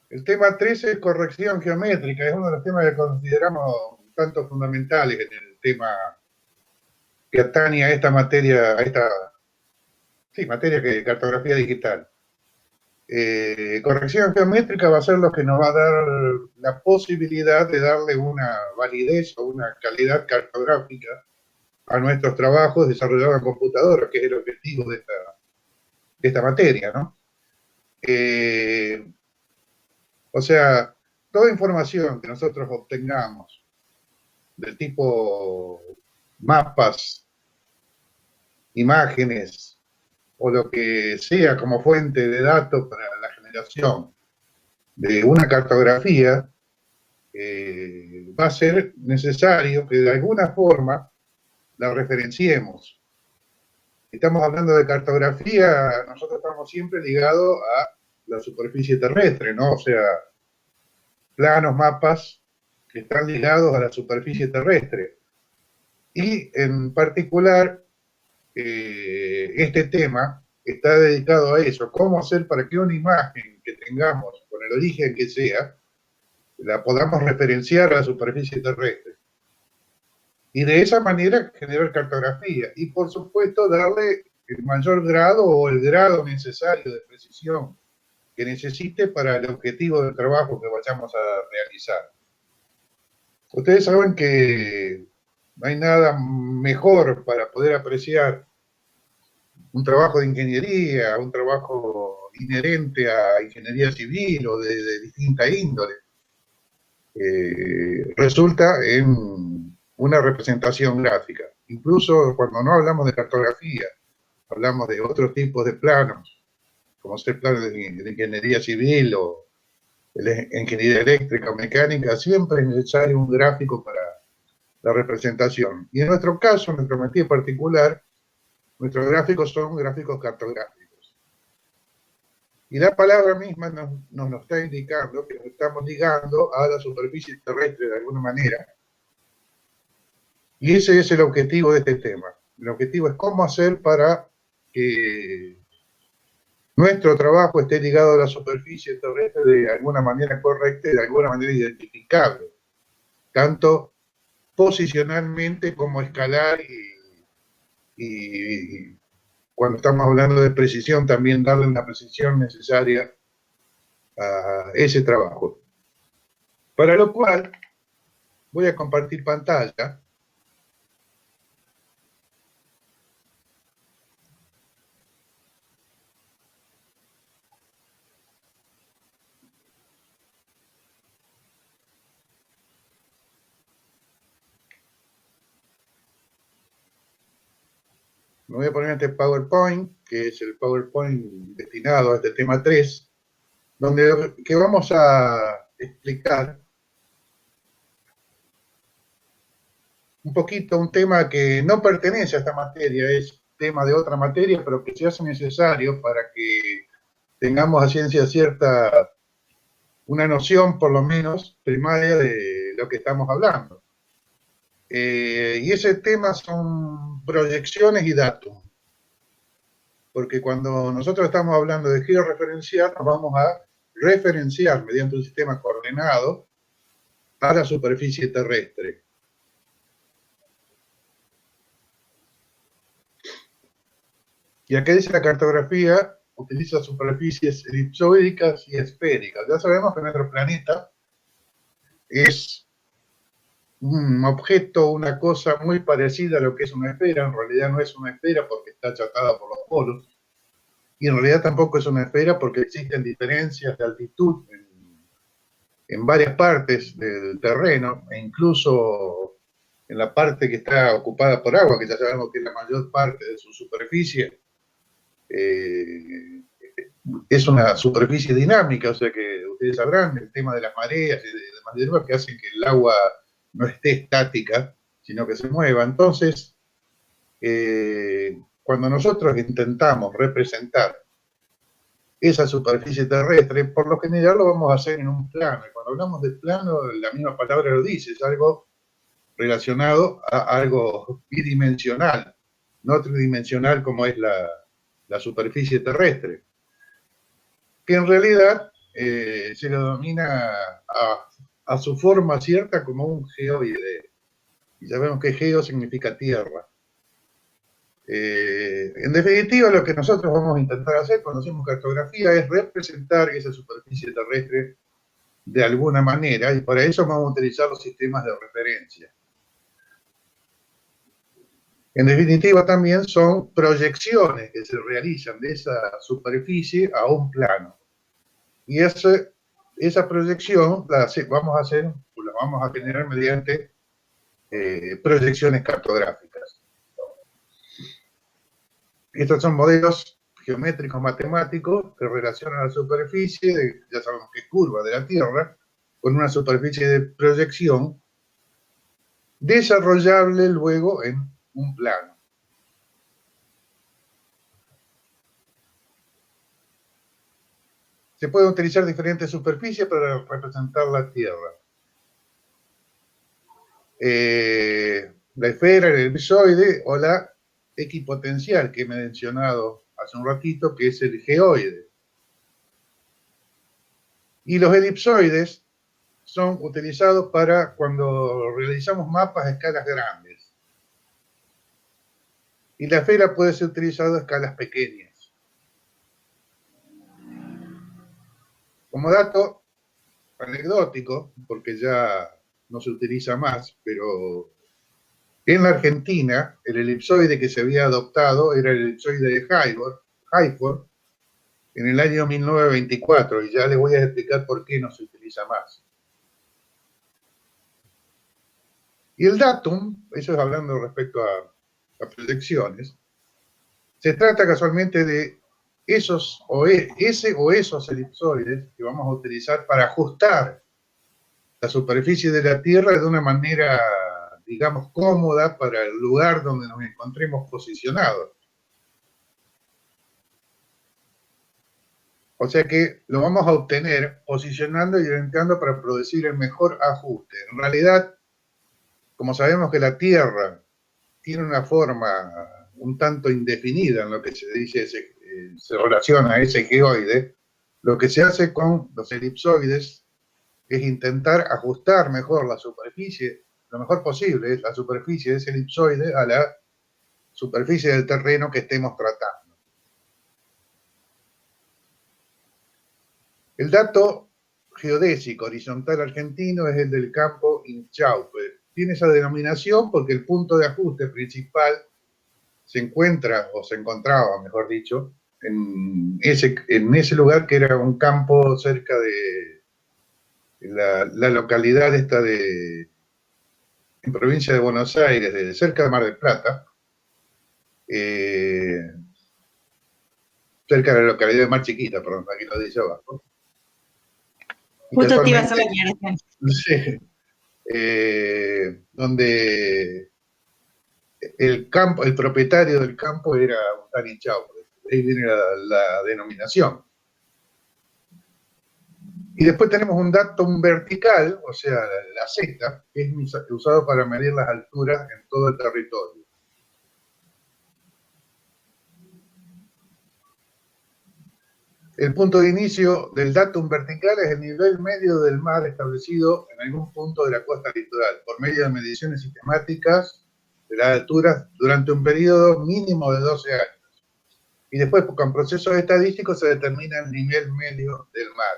El tema 13 es corrección geométrica, es uno de los temas que consideramos tanto fundamentales en el tema que atañe a esta materia, materia que cartografía digital. Corrección geométrica va a ser lo que nos va a dar la posibilidad de darle una validez o una calidad cartográfica a nuestros trabajos desarrollados en computadora, que es el objetivo de esta materia, ¿no? O sea, toda información que nosotros obtengamos del tipo mapas, imágenes o lo que sea como fuente de datos para la generación de una cartografía, va a ser necesario que de alguna forma la referenciemos. Estamos hablando de cartografía, nosotros estamos siempre ligados a la superficie terrestre, ¿no? O sea, planos, mapas que están ligados a la superficie terrestre. Y en particular, este tema está dedicado a eso, cómo hacer para que una imagen que tengamos, con el origen que sea, la podamos referenciar a la superficie terrestre. Y de esa manera generar cartografía y por supuesto darle el mayor grado o el grado necesario de precisión que necesite para el objetivo del trabajo que vayamos a realizar. Ustedes saben que no hay nada mejor para poder apreciar un trabajo de ingeniería, un trabajo inherente a ingeniería civil o de distinta índole. Resulta en una representación gráfica. Incluso cuando no hablamos de cartografía, hablamos de otros tipos de planos, como ser planos de ingeniería civil o de ingeniería eléctrica o mecánica, siempre es necesario un gráfico para la representación. Y en nuestro caso, en nuestra materia particular, nuestros gráficos son gráficos cartográficos. Y la palabra misma nos está indicando que nos estamos ligando a la superficie terrestre de alguna manera. Y ese es el objetivo de este tema. El objetivo es cómo hacer para que nuestro trabajo esté ligado a la superficie terrestre de alguna manera correcta y de alguna manera identificable, tanto posicionalmente como escalar y cuando estamos hablando de precisión, también darle una precisión necesaria a ese trabajo. Para lo cual, voy a compartir pantalla. Me voy a poner este PowerPoint, que es el PowerPoint destinado a este tema 3, donde que vamos a explicar un poquito un tema que no pertenece a esta materia, es tema de otra materia, pero que se hace necesario para que tengamos a ciencia cierta una noción, por lo menos, primaria de lo que estamos hablando. Y ese tema son proyecciones y datos. Porque cuando nosotros estamos hablando de georreferenciar, nos vamos a referenciar mediante un sistema coordenado a la superficie terrestre. Y acá dice la cartografía, utiliza superficies elipsoidicas y esféricas. Ya sabemos que nuestro planeta es un objeto, una cosa muy parecida a lo que es una esfera. En realidad no es una esfera porque está achatada por los polos. Y en realidad tampoco es una esfera porque existen diferencias de altitud en varias partes del terreno, e incluso en la parte que está ocupada por agua, que ya sabemos que es la mayor parte de su superficie, es una superficie dinámica, o sea que ustedes sabrán el tema de las mareas y demás hierbas que hacen que el agua no esté estática, sino que se mueva. Entonces, cuando nosotros intentamos representar esa superficie terrestre, por lo general lo vamos a hacer en un plano. Y cuando hablamos de plano, la misma palabra lo dice, es algo relacionado a algo bidimensional, no tridimensional como es la superficie terrestre. Que en realidad se lo denomina a su forma cierta como un geoide. Y sabemos que geo significa tierra. En definitiva, lo que nosotros vamos a intentar hacer cuando hacemos cartografía es representar esa superficie terrestre de alguna manera, y para eso vamos a utilizar los sistemas de referencia. En definitiva, también son proyecciones que se realizan de esa superficie a un plano. Y esa proyección la vamos a generar mediante proyecciones cartográficas. Estos son modelos geométricos matemáticos que relacionan la superficie, ya sabemos que es curva de la Tierra, con una superficie de proyección desarrollable luego en un plano. Se pueden utilizar diferentes superficies para representar la Tierra. La esfera, el elipsoide o la equipotencial que he mencionado hace un ratito, que es el geoide. Y los elipsoides son utilizados para cuando realizamos mapas a escalas grandes. Y la esfera puede ser utilizada a escalas pequeñas. Como dato anecdótico, porque ya no se utiliza más, pero en la Argentina el elipsoide que se había adoptado era el elipsoide de Hayford en el año 1924, y ya les voy a explicar por qué no se utiliza más. Y el datum, eso es hablando respecto a proyecciones, se trata casualmente de esos elipsoides que vamos a utilizar para ajustar la superficie de la Tierra de una manera, digamos, cómoda para el lugar donde nos encontremos posicionados. O sea que lo vamos a obtener posicionando y orientando para producir el mejor ajuste. En realidad, como sabemos que la Tierra tiene una forma un tanto indefinida en lo que se dice, se relaciona a ese geoide, lo que se hace con los elipsoides es intentar ajustar mejor la superficie, lo mejor posible, la superficie de ese elipsoide a la superficie del terreno que estemos tratando. El dato geodésico horizontal argentino es el del campo Inchaupe. Tiene esa denominación porque el punto de ajuste principal se encuentra, o se encontraba, mejor dicho, en ese lugar que era un campo cerca de la localidad esta en provincia de Buenos Aires, cerca de Mar del Plata, cerca de la localidad de Mar Chiquita, perdón, aquí lo dice abajo. Justo te iba a hacer la aclaración. Sí, donde el propietario del campo era un tal Inchaupe, ahí viene la denominación. Y después tenemos un datum vertical, o sea, la Z, que es usado para medir las alturas en todo el territorio. El punto de inicio del datum vertical es el nivel medio del mar establecido en algún punto de la costa litoral, por medio de mediciones sistemáticas de las alturas durante un periodo mínimo de 12 años. Y después, con procesos estadísticos, se determina el nivel medio del mar.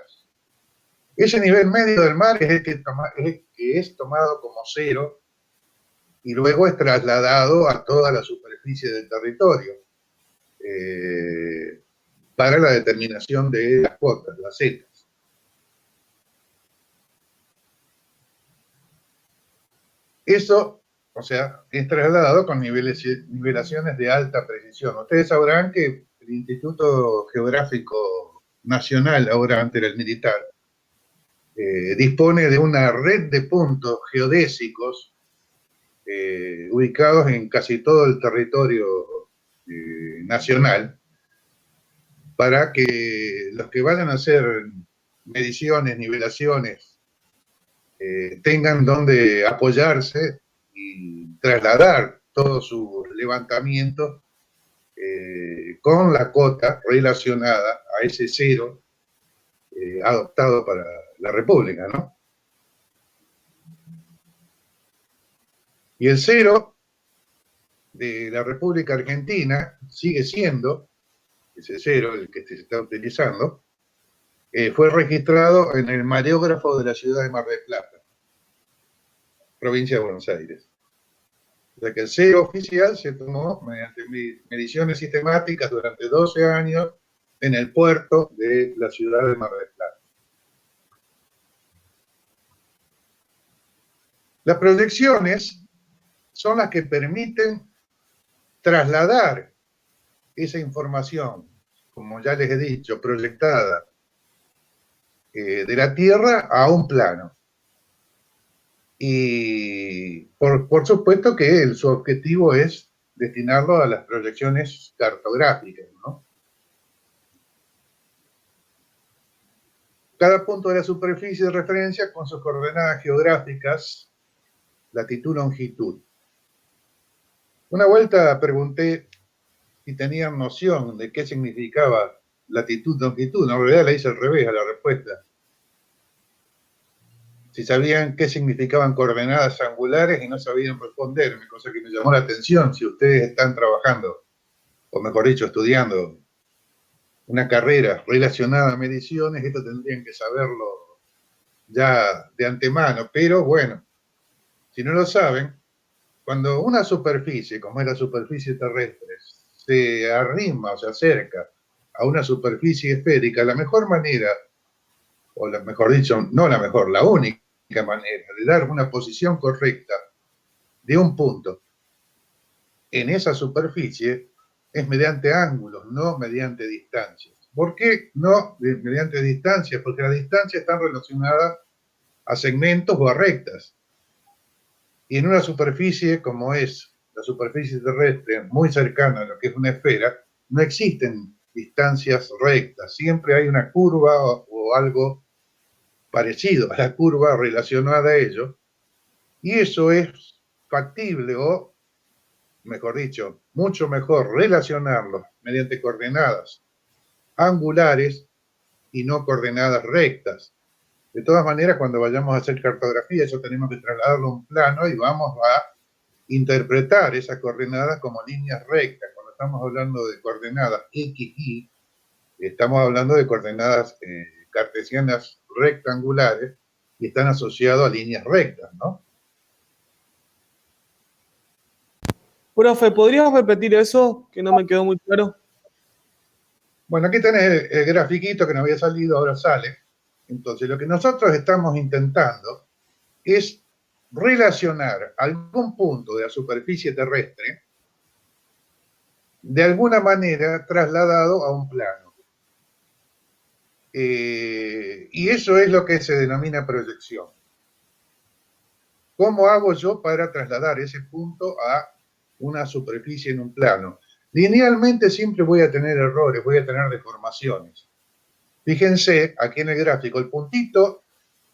Ese nivel medio del mar es el que es tomado como cero y luego es trasladado a toda la superficie del territorio para la determinación de las cotas, las zetas. Eso, o sea, es trasladado con nivelaciones de alta precisión. Ustedes sabrán que el Instituto Geográfico Nacional, ahora antes era el militar, dispone de una red de puntos geodésicos ubicados en casi todo el territorio nacional, para que los que vayan a hacer mediciones, nivelaciones, tengan donde apoyarse y trasladar todos sus levantamientos con la cota relacionada a ese cero adoptado para la República, ¿no? Y el cero de la República Argentina sigue siendo, ese cero, el que se está utilizando, fue registrado en el mareógrafo de la ciudad de Mar del Plata, provincia de Buenos Aires. O sea que el cero oficial se tomó mediante mediciones sistemáticas durante 12 años en el puerto de la ciudad de Mar del Plata. Las proyecciones son las que permiten trasladar esa información, como ya les he dicho, proyectada de la Tierra a un plano. Y por supuesto que su objetivo es destinarlo a las proyecciones cartográficas, ¿no? Cada punto de la superficie de referencia con sus coordenadas geográficas, latitud, longitud. Una vuelta pregunté si tenían noción de qué significaba latitud, longitud. En realidad le hice al revés a la respuesta. Si sabían qué significaban coordenadas angulares y no sabían responderme, cosa que me llamó la atención. Si ustedes están trabajando, o mejor dicho, estudiando una carrera relacionada a mediciones, esto tendrían que saberlo ya de antemano. Pero bueno, si no lo saben, cuando una superficie, como es la superficie terrestre, se arrima o se acerca a una superficie esférica, la mejor manera, o la mejor dicho, no la mejor, la única manera de dar una posición correcta de un punto en esa superficie es mediante ángulos, no mediante distancias. ¿Por qué no mediante distancias? Porque las distancias están relacionadas a segmentos o a rectas. Y en una superficie como es la superficie terrestre, muy cercana a lo que es una esfera, no existen distancias rectas. Siempre hay una curva o algo parecido a la curva relacionada a ello. Y eso es factible o, mejor dicho, mucho mejor relacionarlo mediante coordenadas angulares y no coordenadas rectas. De todas maneras, cuando vayamos a hacer cartografía, eso tenemos que trasladarlo a un plano y vamos a interpretar esas coordenadas como líneas rectas. Cuando estamos hablando de coordenadas X, Y, estamos hablando de coordenadas cartesianas rectangulares y están asociados a líneas rectas, ¿no? Profe, ¿podrías repetir eso? Que no me quedó muy claro. Bueno, aquí tenés el grafiquito que no había salido, ahora sale. Entonces, lo que nosotros estamos intentando es relacionar algún punto de la superficie terrestre de alguna manera trasladado a un plano. Y eso es lo que se denomina proyección. ¿Cómo hago yo para trasladar ese punto a una superficie en un plano? Linealmente siempre voy a tener errores, voy a tener deformaciones. Fíjense aquí en el gráfico, el puntito,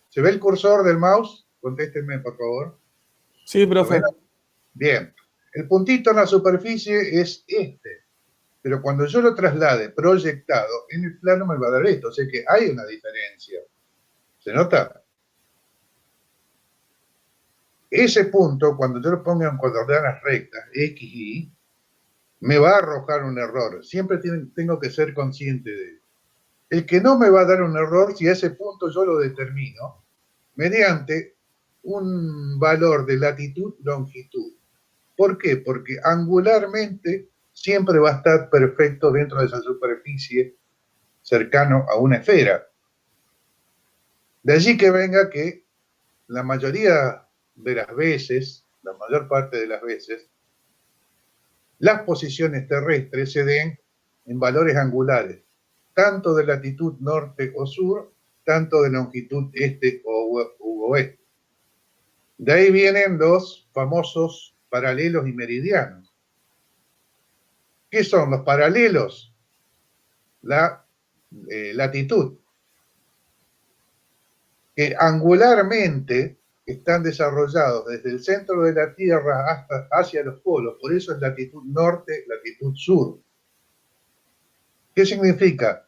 ¿se ve el cursor del mouse? Contéstenme, por favor. Sí, profe. Bien, el puntito en la superficie es este, pero cuando yo lo traslade proyectado en el plano me va a dar esto, o sea que hay una diferencia. ¿Se nota? Ese punto, cuando yo lo ponga en coordenadas rectas, X, Y, me va a arrojar un error. Siempre tengo que ser consciente de ello. El que no me va a dar un error si a ese punto yo lo determino mediante un valor de latitud-longitud. ¿Por qué? Porque angularmente siempre va a estar perfecto dentro de esa superficie cercano a una esfera. De allí que venga que la mayoría de las veces, la mayor parte de las veces, las posiciones terrestres se den en valores angulares, tanto de latitud norte o sur, tanto de longitud este u oeste. De ahí vienen los famosos paralelos y meridianos. ¿Qué son los paralelos? La latitud, que angularmente están desarrollados desde el centro de la Tierra hasta hacia los polos, por eso es latitud norte, latitud sur. ¿Qué significa?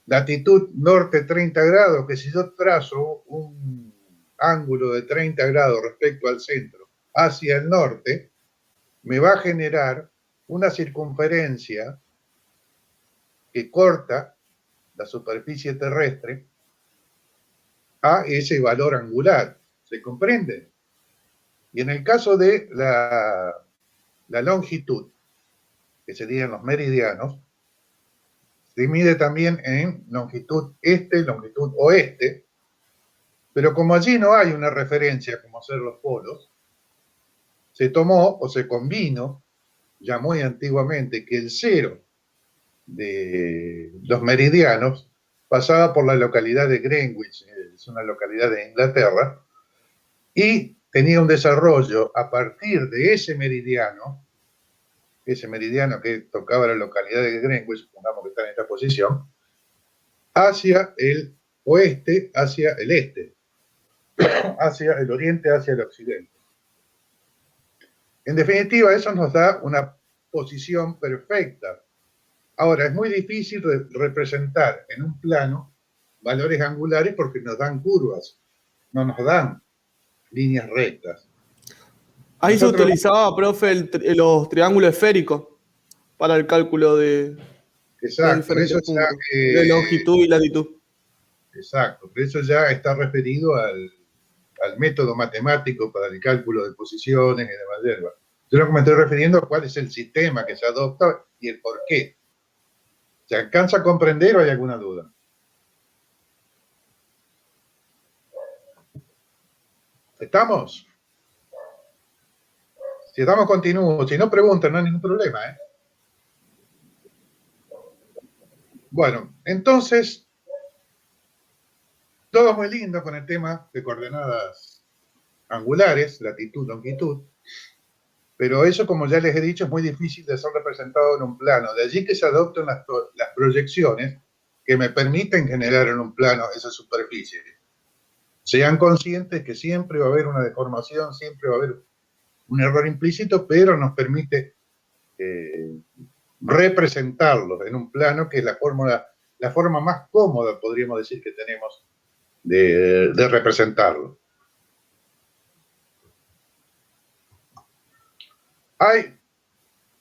latitud norte 30 grados, que si yo trazo un ángulo de 30 grados respecto al centro hacia el norte, me va a generar una circunferencia que corta la superficie terrestre a ese valor angular. ¿Se comprende? Y en el caso de la longitud, que serían los meridianos, se mide también en longitud este, longitud oeste, pero como allí no hay una referencia como ser los polos, se tomó o se combinó ya muy antiguamente que el cero de los meridianos pasaba por la localidad de Greenwich, es una localidad de Inglaterra, y tenía un desarrollo a partir de ese meridiano que tocaba la localidad de Greenwich, supongamos que está en esta posición, hacia el oeste, hacia el este, hacia el oriente, hacia el occidente. En definitiva, eso nos da una posición perfecta. Ahora, es muy difícil representar en un plano valores angulares porque nos dan curvas, no nos dan líneas rectas. Ahí se utilizaba, profe, los triángulos esféricos para el cálculo de diferentes puntos, de longitud y latitud. Exacto, pero eso ya está referido al método matemático para el cálculo de posiciones y demás hierbas. Yo lo que me estoy refiriendo a cuál es el sistema que se adopta y el por qué. ¿Se alcanza a comprender o hay alguna duda? ¿Estamos? Si estamos, continúo. Si no, preguntan, no hay ningún problema, ¿eh? Bueno, entonces, todo muy lindo con el tema de coordenadas angulares, latitud, longitud, pero eso, como ya les he dicho, es muy difícil de ser representado en un plano. De allí que se adoptan las proyecciones que me permiten generar en un plano esa superficie. Sean conscientes que siempre va a haber una deformación, siempre va a haber un error implícito, pero nos permite representarlo en un plano que es la forma más cómoda, podríamos decir, que tenemos de representarlo. Hay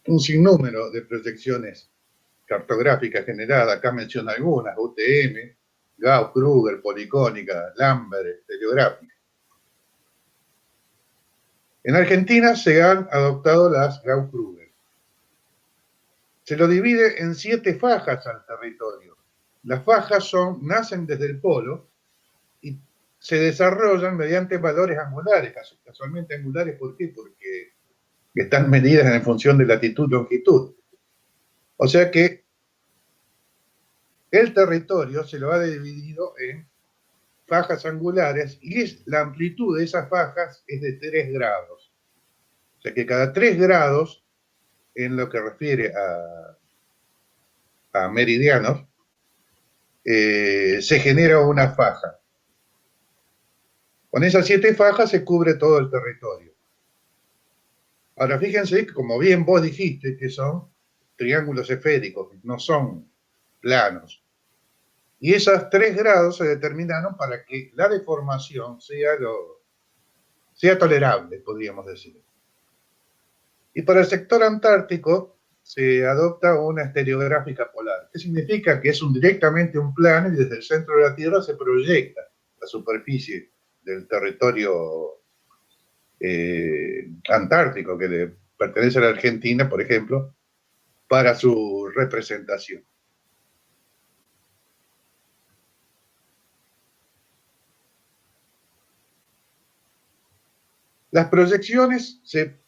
un sinnúmero de proyecciones cartográficas generadas, acá menciono algunas: UTM, Gauss-Kruger, policónica, Lambert, estereográfica. En Argentina se han adoptado las Gauss-Kruger. Se lo divide en 7 fajas al territorio. Las fajas nacen desde el polo y se desarrollan mediante valores angulares, casualmente angulares. ¿Por qué? Porque están medidas en función de latitud y longitud. O sea que el territorio se lo ha dividido en fajas angulares y la amplitud de esas fajas es de 3 grados. O sea que cada 3 grados, en lo que refiere a meridianos, se genera una faja. Con esas 7 fajas se cubre todo el territorio. Ahora fíjense que, como bien vos dijiste, que son triángulos esféricos, no son planos. Y esos 3 grados se determinaron para que la deformación sea tolerable, podríamos decir. Y para el sector antártico se adopta una estereográfica polar. ¿Qué significa? Que es directamente un plano y desde el centro de la Tierra se proyecta la superficie del territorio antártico, que le pertenece a la Argentina, por ejemplo, para su representación. Las proyecciones se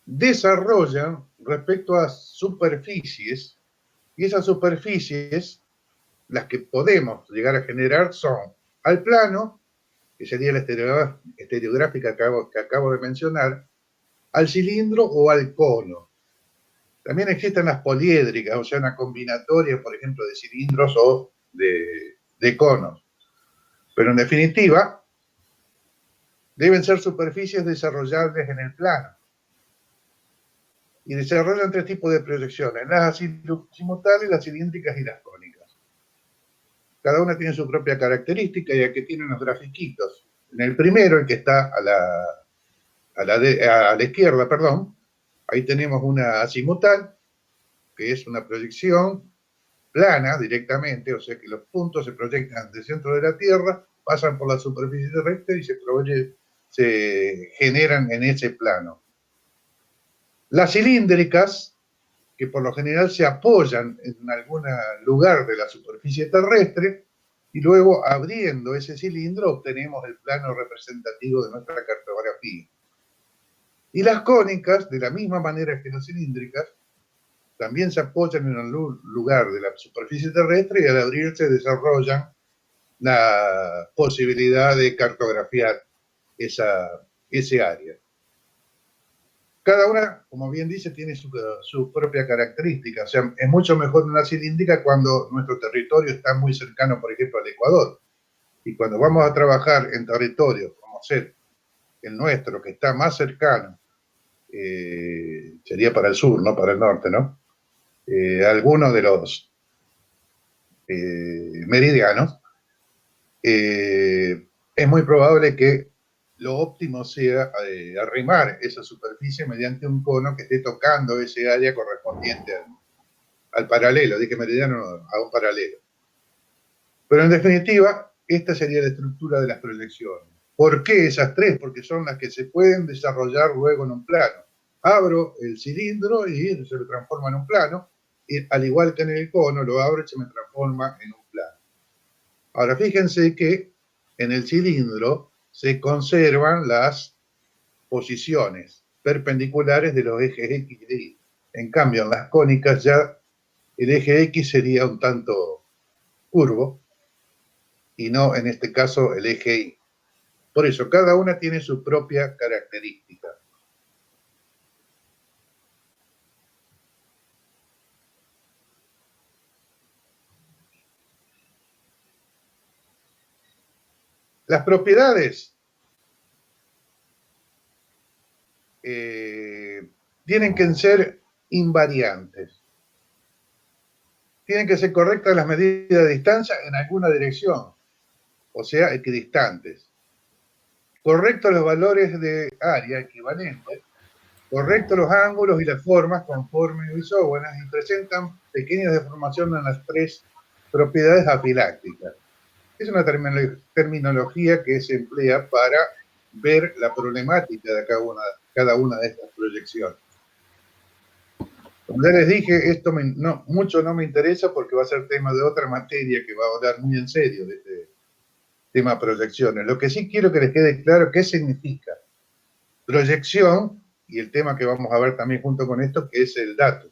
desarrollan respecto a superficies, y esas superficies, las que podemos llegar a generar, son al plano, que sería la estereográfica que acabo de mencionar, al cilindro o al cono. También existen las poliédricas, o sea, una combinatoria, por ejemplo, de cilindros o de conos. Pero en definitiva, deben ser superficies desarrollables en el plano. Y desarrollan 3 tipos de proyecciones: las azimutales, las cilíndricas y las cónicas. Cada una tiene su propia característica y aquí tiene unos grafiquitos. En el primero, el que está a la izquierda, perdón, ahí tenemos una azimutal, que es una proyección plana directamente, o sea que los puntos se proyectan del centro de la Tierra, pasan por la superficie terrestre y se generan en ese plano. Las cilíndricas, que por lo general se apoyan en algún lugar de la superficie terrestre, y luego abriendo ese cilindro obtenemos el plano representativo de nuestra cartografía. Y las cónicas, de la misma manera que las cilíndricas, también se apoyan en algún lugar de la superficie terrestre y al abrirse desarrollan la posibilidad de cartografiar ese área. Cada una, como bien dice, tiene su propia característica. O sea, es mucho mejor una cilíndrica cuando nuestro territorio está muy cercano, por ejemplo, al Ecuador. Y cuando vamos a trabajar en territorios como ser el nuestro, que está más cercano, sería para el sur, no para el norte, ¿no? Algunos de los meridianos, es muy probable que lo óptimo sea arrimar esa superficie mediante un cono que esté tocando ese área correspondiente al paralelo, dije meridiano, a un paralelo. Pero en definitiva, esta sería la estructura de las proyecciones. ¿Por qué esas tres? Porque son las que se pueden desarrollar luego en un plano. Abro el cilindro y se me transforma en un plano, y al igual que en el cono, lo abro y se me transforma en un plano. Ahora fíjense que en el cilindro se conservan las posiciones perpendiculares de los ejes X y Y. En cambio, en las cónicas ya el eje X sería un tanto curvo y no, en este caso, el eje Y. Por eso, cada una tiene su propia característica. Las propiedades tienen que ser invariantes. Tienen que ser correctas las medidas de distancia en alguna dirección, o sea, equidistantes. Correctos los valores de área equivalentes, correctos los ángulos y las formas conforme isógonas y presentan pequeñas deformaciones en las tres propiedades afilácticas. Es una terminología que se emplea para ver la problemática de cada una de estas proyecciones. Como ya les dije, esto mucho no me interesa porque va a ser tema de otra materia que va a hablar muy en serio de este tema proyecciones. Lo que sí quiero que les quede claro qué significa proyección y el tema que vamos a ver también junto con esto, que es el dato.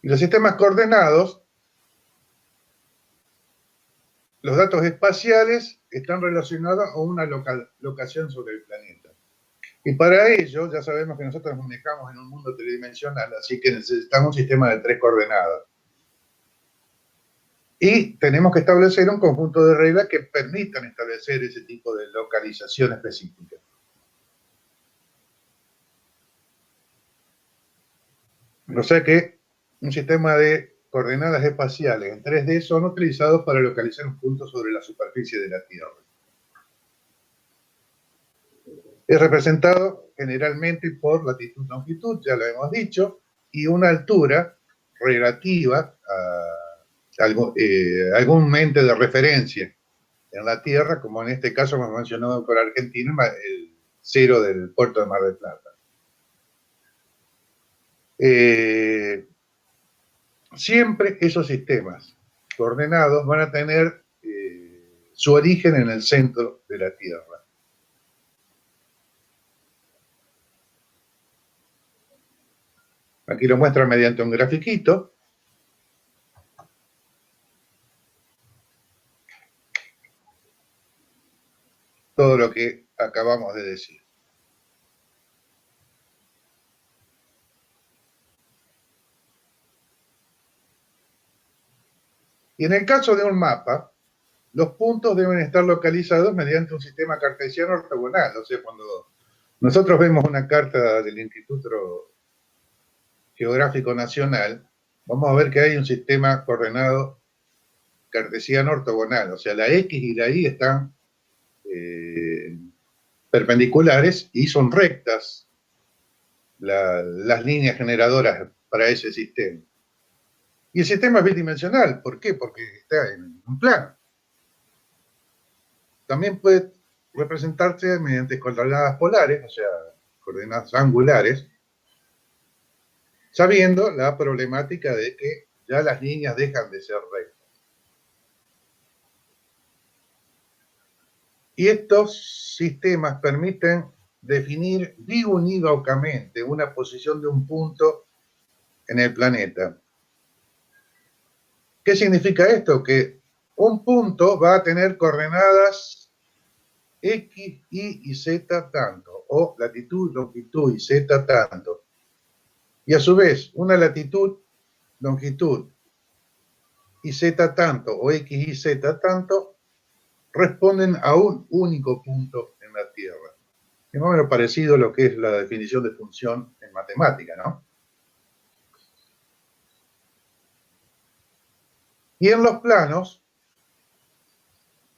Y los sistemas coordenados, los datos espaciales están relacionados a una locación sobre el planeta. Y para ello, ya sabemos que nosotros nos manejamos en un mundo tridimensional, así que necesitamos un sistema de 3 coordenadas. Y tenemos que establecer un conjunto de reglas que permitan establecer ese tipo de localización específica. O sea que un sistema de coordenadas espaciales en 3D son utilizados para localizar un punto sobre la superficie de la Tierra. Es representado generalmente por latitud, longitud, ya lo hemos dicho, y una altura relativa a algún mente de referencia en la Tierra, como en este caso hemos mencionado por Argentina, el cero del puerto de Mar del Plata. Siempre esos sistemas coordenados van a tener su origen en el centro de la Tierra. Aquí lo muestran mediante un grafiquito. Todo lo que acabamos de decir. Y en el caso de un mapa, los puntos deben estar localizados mediante un sistema cartesiano ortogonal. O sea, cuando nosotros vemos una carta del Instituto geográfico nacional, vamos a ver que hay un sistema coordenado cartesiano ortogonal, o sea, la X y la Y están perpendiculares y son rectas las líneas generadoras para ese sistema. Y el sistema es bidimensional, ¿por qué? Porque está en un plano. También puede representarse mediante coordenadas polares, o sea, coordenadas angulares, sabiendo la problemática de que ya las líneas dejan de ser rectas. Y estos sistemas permiten definir biunívocamente una posición de un punto en el planeta. ¿Qué significa esto? Que un punto va a tener coordenadas X, Y y Z tanto, o latitud, longitud y Z tanto. Y a su vez, una latitud, longitud y Z tanto, o X y Z tanto, responden a un único punto en la Tierra. Es más o menos parecido a lo que es la definición de función en matemática, ¿no? Y en los planos,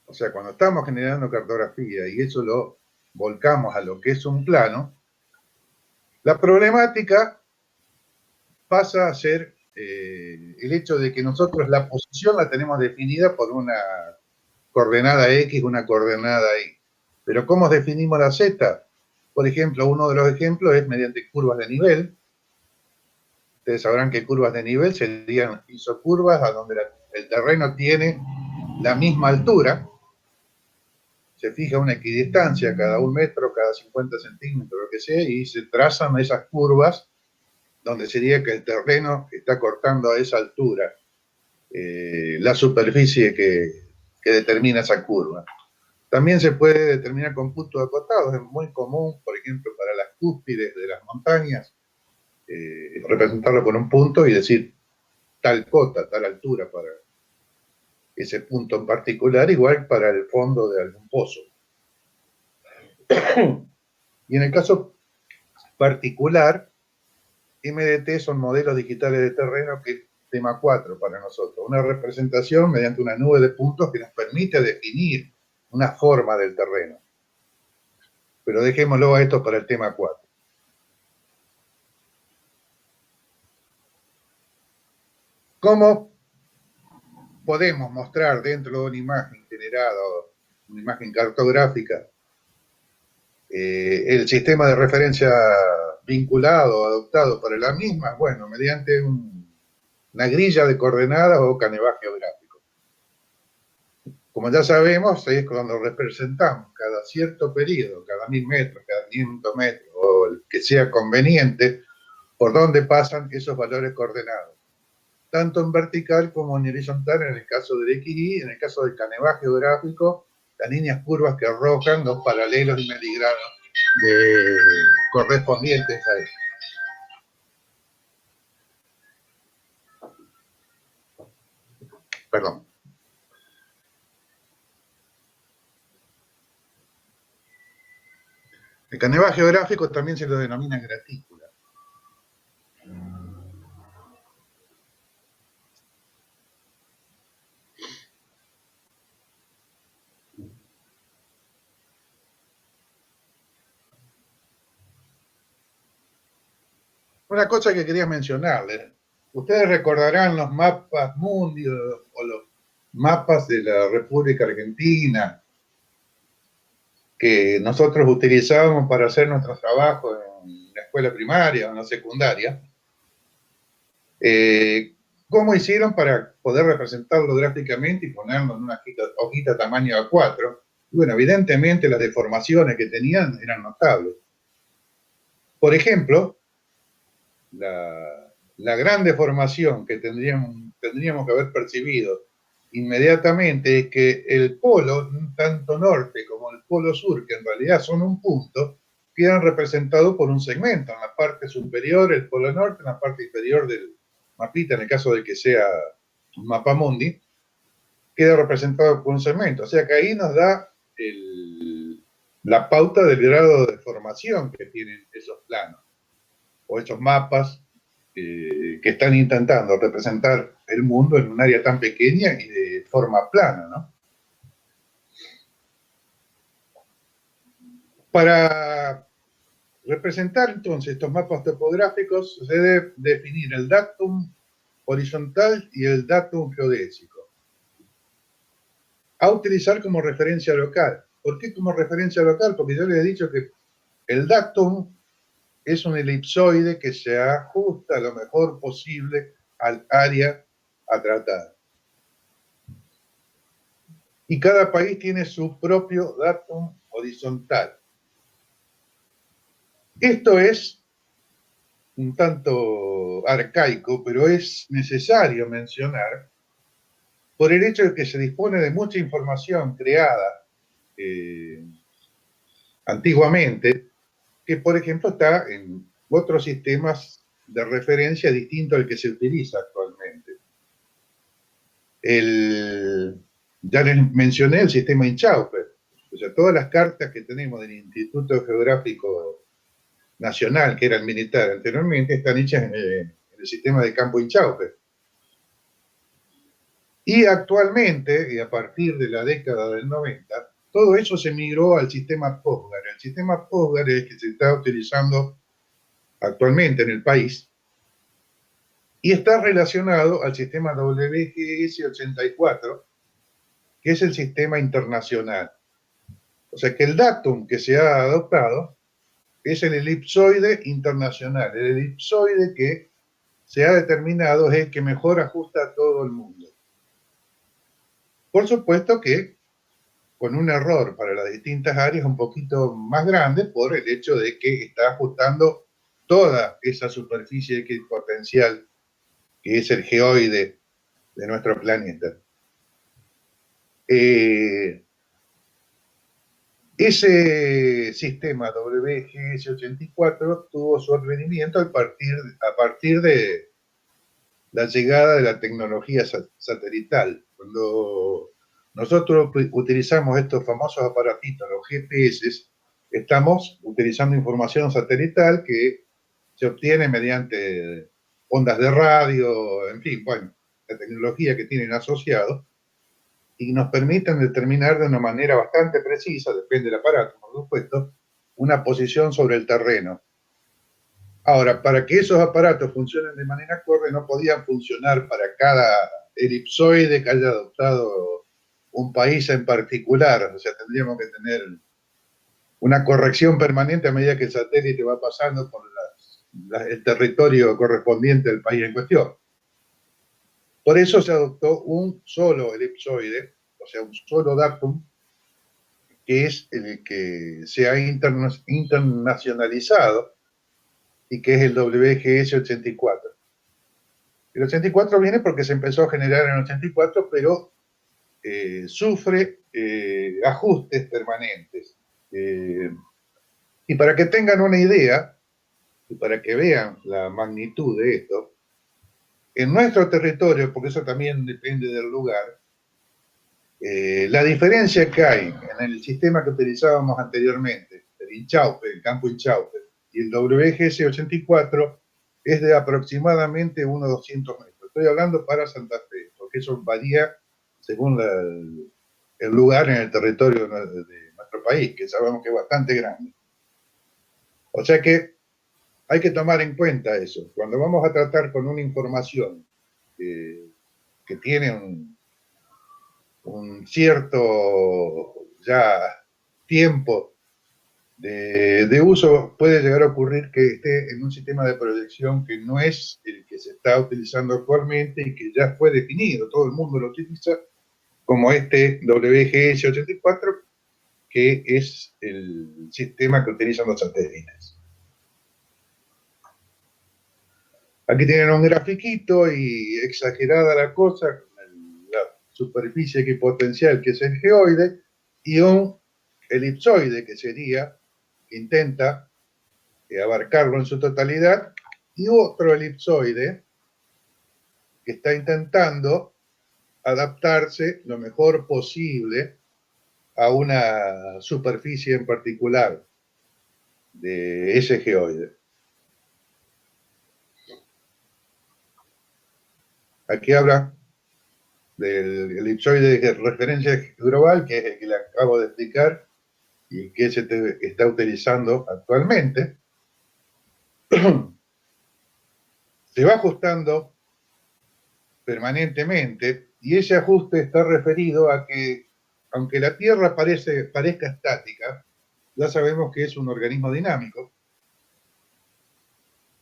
o sea, cuando estamos generando cartografía y eso lo volcamos a lo que es un plano, la problemática pasa a ser el hecho de que nosotros la posición la tenemos definida por una coordenada X, una coordenada Y. Pero ¿cómo definimos la Z? Por ejemplo, uno de los ejemplos es mediante curvas de nivel. Ustedes sabrán que curvas de nivel serían isocurvas a donde el terreno tiene la misma altura. Se fija una equidistancia cada 1 metro, cada 50 centímetros, lo que sea, y se trazan esas curvas donde sería que el terreno está cortando a esa altura la superficie que determina esa curva. También se puede determinar con puntos acotados, es muy común, por ejemplo, para las cúspides de las montañas, representarlo con un punto y decir tal cota, tal altura para ese punto en particular, igual para el fondo de algún pozo. Y en el caso particular, MDT son modelos digitales de terreno, que es tema 4 para nosotros, una representación mediante una nube de puntos que nos permite definir una forma del terreno. Pero dejémoslo a esto para el tema 4. ¿Cómo podemos mostrar dentro de una imagen generada, una imagen cartográfica, el sistema de referencia vinculado, adoptado para la misma? Bueno, mediante una grilla de coordenadas o canevas geográfico. Como ya sabemos, es cuando representamos cada cierto periodo, cada 1000 metros, cada 500 metros, o el que sea conveniente, por dónde pasan esos valores coordenados, tanto en vertical como en horizontal, en el caso del XY, en el caso del canevas geográfico, las líneas curvas que arrojan los paralelos y medigrados correspondientes a eso. Perdón. El canevas geográfico también se lo denomina gratícula. Una cosa que quería mencionarles, ustedes recordarán los mapas mundi o los mapas de la República Argentina que nosotros utilizábamos para hacer nuestros trabajos en la escuela primaria o en la secundaria. ¿Cómo hicieron para poder representarlo gráficamente y ponerlo en una hojita tamaño A4? Y bueno, evidentemente las deformaciones que tenían eran notables. Por ejemplo, la gran deformación que tendríamos que haber percibido inmediatamente es que el polo, tanto norte como el polo sur, que en realidad son un punto, quedan representados por un segmento. En la parte superior el polo norte, en la parte inferior del mapita, en el caso de que sea un mapa mundi, queda representado por un segmento. O sea que ahí nos da la pauta del grado de deformación que tienen esos planos o esos mapas que están intentando representar el mundo en un área tan pequeña y de forma plana, ¿no? Para representar entonces estos mapas topográficos se debe definir el datum horizontal y el datum geodésico, a utilizar como referencia local. ¿Por qué como referencia local? Porque yo les he dicho que el datum es un elipsoide que se ajusta lo mejor posible al área a tratar. Y cada país tiene su propio datum horizontal. Esto es un tanto arcaico, pero es necesario mencionar por el hecho de que se dispone de mucha información creada antiguamente, que por ejemplo está en otros sistemas de referencia distinto al que se utiliza actualmente. Ya les mencioné el sistema Inchauper, o sea, todas las cartas que tenemos del Instituto Geográfico Nacional, que era el militar anteriormente, están hechas en el sistema de campo Inchauper. Y actualmente, y a partir de la década del 90, todo eso se migró al sistema POSGAR. El sistema POSGAR es el que se está utilizando actualmente en el país y está relacionado al sistema WGS 84, que es el sistema internacional. O sea que el datum que se ha adoptado es el elipsoide internacional. El elipsoide que se ha determinado es el que mejor ajusta a todo el mundo. Por supuesto que con un error para las distintas áreas un poquito más grande por el hecho de que está ajustando toda esa superficie equipotencial que es el geoide de nuestro planeta. Ese sistema WGS 84 tuvo su advenimiento a partir de la llegada de la tecnología satelital. Cuando nosotros utilizamos estos famosos aparatitos, los GPS, estamos utilizando información satelital que se obtiene mediante ondas de radio, en fin, bueno, la tecnología que tienen asociado, y nos permiten determinar de una manera bastante precisa, depende del aparato, por supuesto, una posición sobre el terreno. Ahora, para que esos aparatos funcionen de manera acorde, no podían funcionar para cada elipsoide que haya adoptado un país en particular. O sea, tendríamos que tener una corrección permanente a medida que el satélite va pasando por el territorio correspondiente del país en cuestión. Por eso se adoptó un solo elipsoide, o sea, un solo datum, que es el que se ha internacionalizado y que es el WGS 84. El 84 viene porque se empezó a generar en el 84, pero sufre ajustes permanentes. Y para que tengan una idea, y para que vean la magnitud de esto, en nuestro territorio, porque eso también depende del lugar, la diferencia que hay en el sistema que utilizábamos anteriormente, el Inchaupe, el campo Inchaupe, y el WGS 84, es de aproximadamente unos 200 metros. Estoy hablando para Santa Fe, porque eso varía según el lugar en el territorio de nuestro país, que sabemos que es bastante grande. O sea que hay que tomar en cuenta eso. Cuando vamos a tratar con una información que tiene un cierto ya tiempo de uso, puede llegar a ocurrir que esté en un sistema de proyección que no es el que se está utilizando actualmente y que ya fue definido, todo el mundo lo utiliza, como este WGS 84, que es el sistema que utilizan los satélites. Aquí tienen un grafiquito y exagerada la cosa, la superficie equipotencial que es el geoide, y un elipsoide que sería, que intenta abarcarlo en su totalidad, y otro elipsoide que está intentando adaptarse lo mejor posible a una superficie en particular de ese geoide. Aquí habla del elipsoide de referencia global, que es el que le acabo de explicar y que se está utilizando actualmente. Se va ajustando permanentemente y ese ajuste está referido a que, aunque la Tierra parezca estática, ya sabemos que es un organismo dinámico.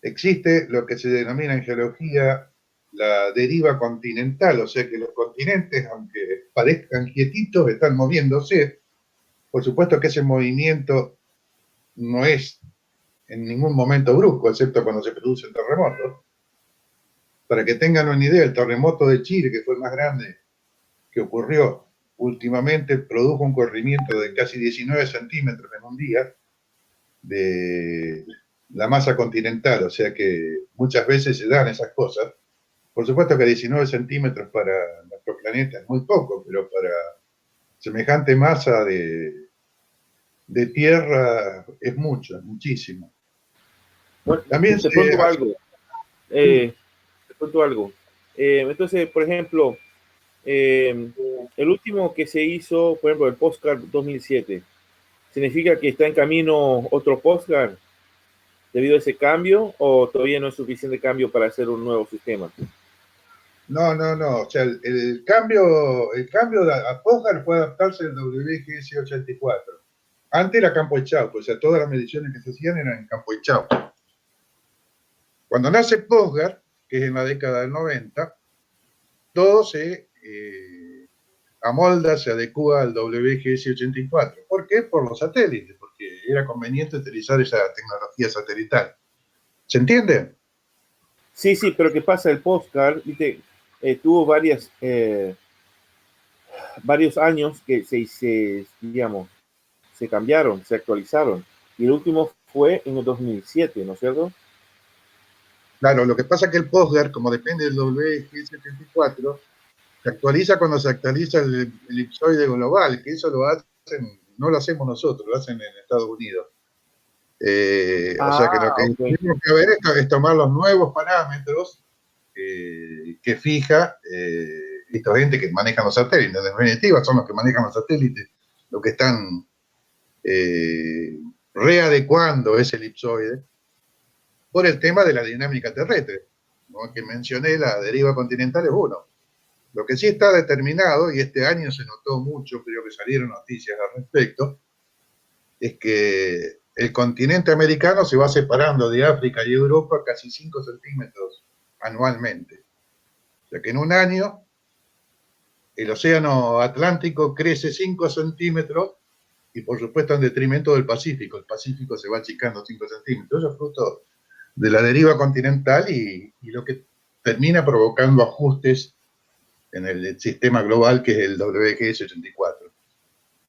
Existe lo que se denomina en geología la deriva continental, o sea que los continentes, aunque parezcan quietitos, están moviéndose. Por supuesto que ese movimiento no es en ningún momento brusco, excepto cuando se producen terremotos. Para que tengan una idea, el terremoto de Chile, que fue el más grande que ocurrió últimamente, produjo un corrimiento de casi 19 centímetros en un día de la masa continental, o sea que muchas veces se dan esas cosas. Por supuesto que 19 centímetros para nuestro planeta es muy poco, pero para semejante masa de tierra es mucho, es muchísimo. Bueno, también te pregunto algo. Entonces, por ejemplo, el último que se hizo, por ejemplo, el Postcard 2007, ¿significa que está en camino otro Postcard debido a ese cambio o todavía no es suficiente cambio para hacer un nuevo sistema? No. O sea, el cambio a Postcard fue adaptarse al WGS 84. Antes era campo echado, o sea, todas las mediciones que se hacían eran en campo echado. Cuando nace Postcard, que es en la década del 90, todo se amolda, se adecua al WGS 84. ¿Por qué? Por los satélites, porque era conveniente utilizar esa tecnología satelital. ¿Se entiende? Sí, pero ¿qué pasa? El Postcard, ¿viste? Tuvo varios años que se cambiaron, se actualizaron. Y el último fue en el 2007, ¿no es cierto? Claro, lo que pasa es que el Postcard, como depende del WG74, se actualiza cuando se actualiza el elipsoide global, que eso lo hacen, no lo hacemos nosotros, lo hacen en Estados Unidos. O sea que lo que tenemos que ver es tomar los nuevos parámetros que fija esta gente que maneja los satélites. En definitiva, son los que manejan los satélites, los que están readecuando ese elipsoide por el tema de la dinámica terrestre. Como que mencioné, la deriva continental es uno. Lo que sí está determinado, y este año se notó mucho, creo que salieron noticias al respecto, es que el continente americano se va separando de África y Europa casi 5 centímetros anualmente. O sea que en un año el océano Atlántico crece 5 centímetros y por supuesto en detrimento del Pacífico. El Pacífico se va achicando 5 centímetros. Eso es fruto de la deriva continental y lo que termina provocando ajustes en el sistema global que es el WGS 84.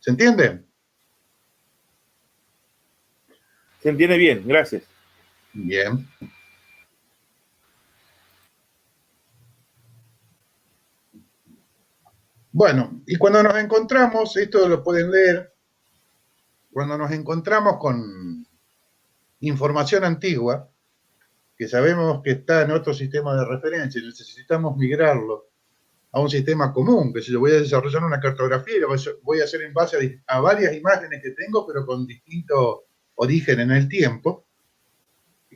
¿Se entiende? Se entiende bien, gracias. Bien. Bueno, y cuando nos encontramos, esto lo pueden leer, cuando nos encontramos con información antigua, que sabemos que está en otro sistema de referencia y necesitamos migrarlo a un sistema común, que si yo voy a desarrollar una cartografía, lo voy a hacer en base a varias imágenes que tengo, pero con distinto origen en el tiempo,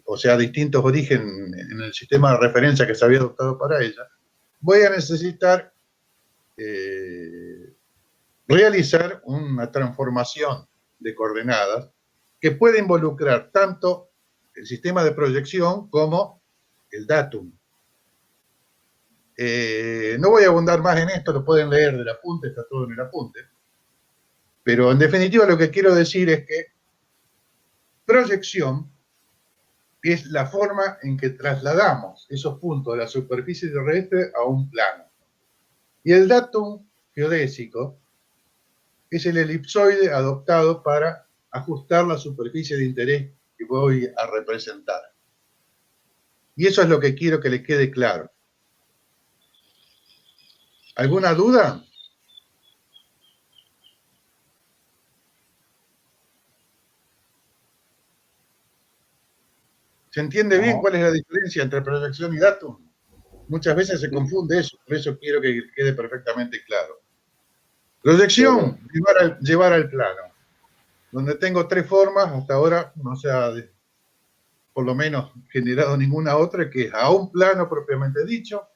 o sea, distintos orígenes en el sistema de referencia que se había adoptado para ella, voy a necesitar realizar una transformación de coordenadas que puede involucrar tanto el sistema de proyección como el datum. No voy a abundar más en esto, lo pueden leer del apunte, está todo en el apunte. Pero en definitiva lo que quiero decir es que proyección es la forma en que trasladamos esos puntos de la superficie terrestre a un plano. Y el datum geodésico es el elipsoide adoptado para ajustar la superficie de interés que voy a representar. Y eso es lo que quiero que les quede claro. ¿Alguna duda? ¿Se entiende bien cuál es la diferencia entre proyección y datum? Muchas veces se confunde eso, por eso quiero que quede perfectamente claro. Proyección, llevar al plano. Donde tengo 3 formas, hasta ahora no se ha por lo menos generado ninguna otra, que es a un plano propiamente dicho,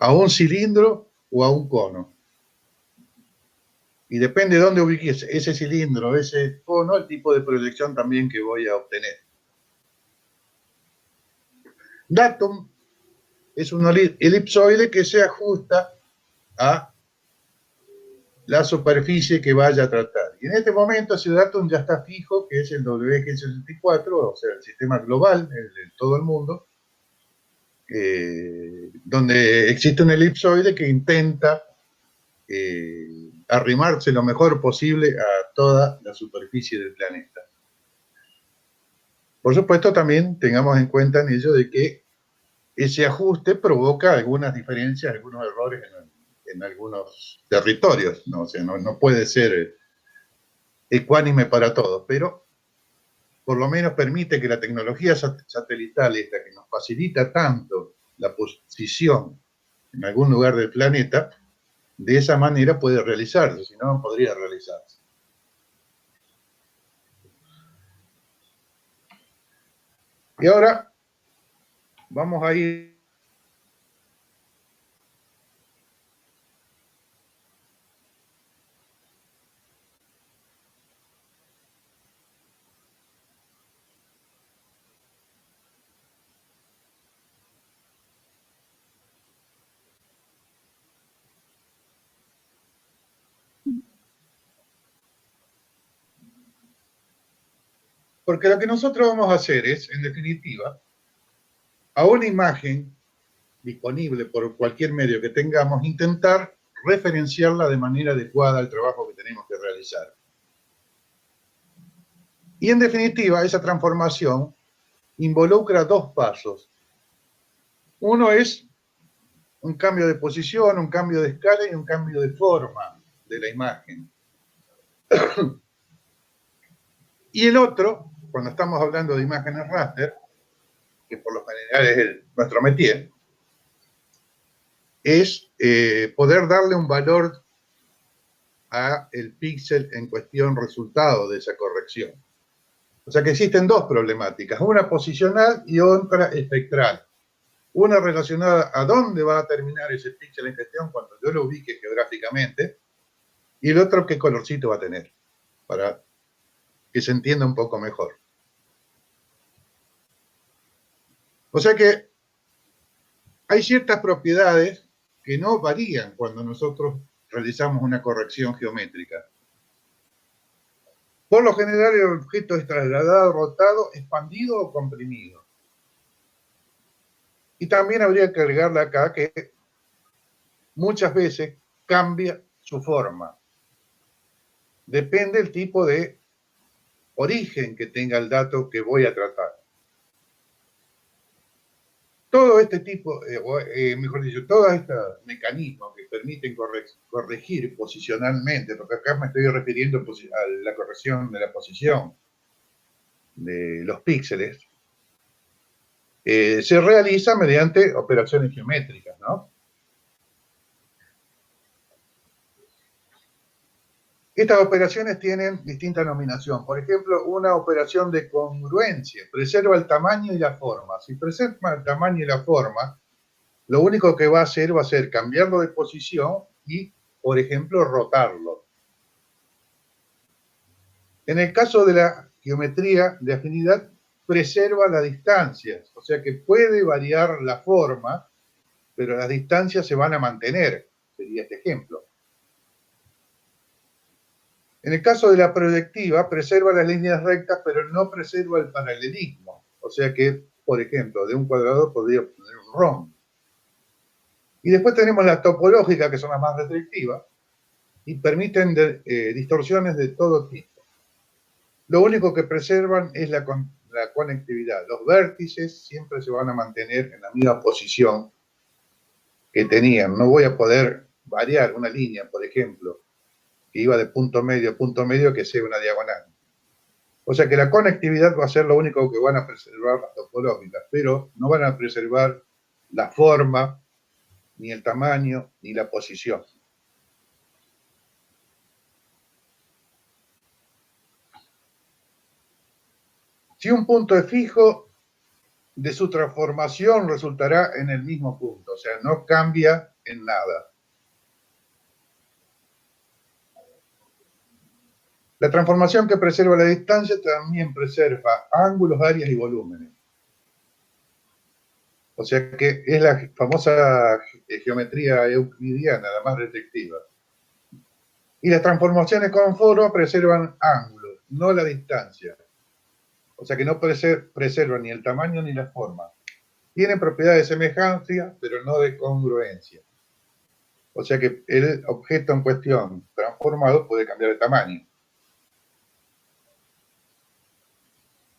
a un cilindro o a un cono. Y depende de dónde ubique ese cilindro, ese cono, el tipo de proyección también que voy a obtener. Datum es un elipsoide que se ajusta a la superficie que vaya a tratar. Y en este momento ese datum ya está fijo, que es el WG64, o sea, el sistema global de todo el mundo, donde existe un elipsoide que intenta arrimarse lo mejor posible a toda la superficie del planeta. Por supuesto, también tengamos en cuenta en ello de que ese ajuste provoca algunas diferencias, algunos errores en algunos territorios, ¿no? O sea, no puede ser ecuánime para todos, pero por lo menos permite que la tecnología satelital, esta que nos facilita tanto la posición en algún lugar del planeta, de esa manera puede realizarse, si no, no podría realizarse. Y ahora vamos a ir porque lo que nosotros vamos a hacer es, en definitiva, a una imagen disponible por cualquier medio que tengamos, intentar referenciarla de manera adecuada al trabajo que tenemos que realizar. Y en definitiva, esa transformación involucra 2 pasos. Uno es un cambio de posición, un cambio de escala y un cambio de forma de la imagen. Y el otro, cuando estamos hablando de imágenes raster, que por lo general es nuestro métier, es poder darle un valor a el píxel en cuestión resultado de esa corrección. O sea que existen 2 problemáticas, una posicional y otra espectral. Una relacionada a dónde va a terminar ese píxel en cuestión cuando yo lo ubique geográficamente, y el otro qué colorcito va a tener, para que se entienda un poco mejor. O sea que hay ciertas propiedades que no varían cuando nosotros realizamos una corrección geométrica. Por lo general el objeto es trasladado, rotado, expandido o comprimido. Y también habría que agregarle acá que muchas veces cambia su forma. Depende del tipo de origen que tenga el dato que voy a tratar. Todo este tipo, mejor dicho, todos estos mecanismos que permiten corregir posicionalmente, porque acá me estoy refiriendo a la corrección de la posición de los píxeles, se realiza mediante operaciones geométricas, ¿no? Estas operaciones tienen distinta nominación. Por ejemplo, una operación de congruencia preserva el tamaño y la forma. Si preserva el tamaño y la forma, lo único que va a hacer cambiarlo de posición y, por ejemplo, rotarlo. En el caso de la geometría de afinidad, preserva las distancias, o sea que puede variar la forma, pero las distancias se van a mantener, sería este ejemplo. En el caso de la proyectiva, preserva las líneas rectas, pero no preserva el paralelismo. O sea que, por ejemplo, de un cuadrado podría obtener un rombo. Y después tenemos las topológicas, que son las más restrictivas, y permiten distorsiones de todo tipo. Lo único que preservan es la conectividad. Los vértices siempre se van a mantener en la misma posición que tenían. No voy a poder variar una línea, por ejemplo, que iba de punto medio a punto medio, que sea una diagonal. O sea que la conectividad va a ser lo único que van a preservar las topológicas, pero no van a preservar la forma, ni el tamaño, ni la posición. Si un punto es fijo, de su transformación resultará en el mismo punto, o sea, no cambia en nada. La transformación que preserva la distancia también preserva ángulos, áreas y volúmenes. O sea que es la famosa geometría euclidiana, la más restrictiva. Y las transformaciones con foro preservan ángulos, no la distancia. O sea que no preservan ni el tamaño ni la forma. Tienen propiedades de semejanza, pero no de congruencia. O sea que el objeto en cuestión transformado puede cambiar de tamaño.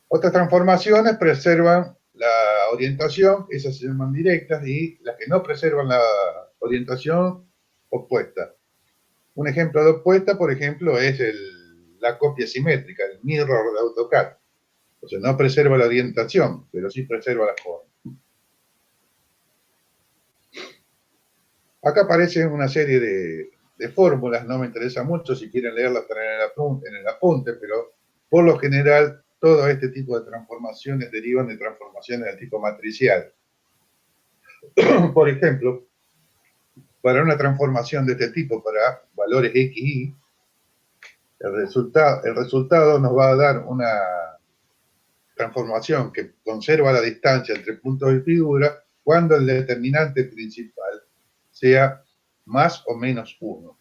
Otras transformaciones preservan la orientación, esas se llaman directas, y las que no preservan la orientación, opuesta. Un ejemplo de opuesta, por ejemplo, es la copia simétrica, el mirror de AutoCAD. O sea, no preserva la orientación, pero sí preserva la forma. Acá aparecen una serie de fórmulas, no me interesa mucho, si quieren leerlas en el apunte, pero por lo general todo este tipo de transformaciones derivan de transformaciones del tipo matricial. Por ejemplo, para una transformación de este tipo para valores x, y, el resultado nos va a dar una transformación que conserva la distancia entre puntos y figuras cuando el determinante principal sea más o menos 1.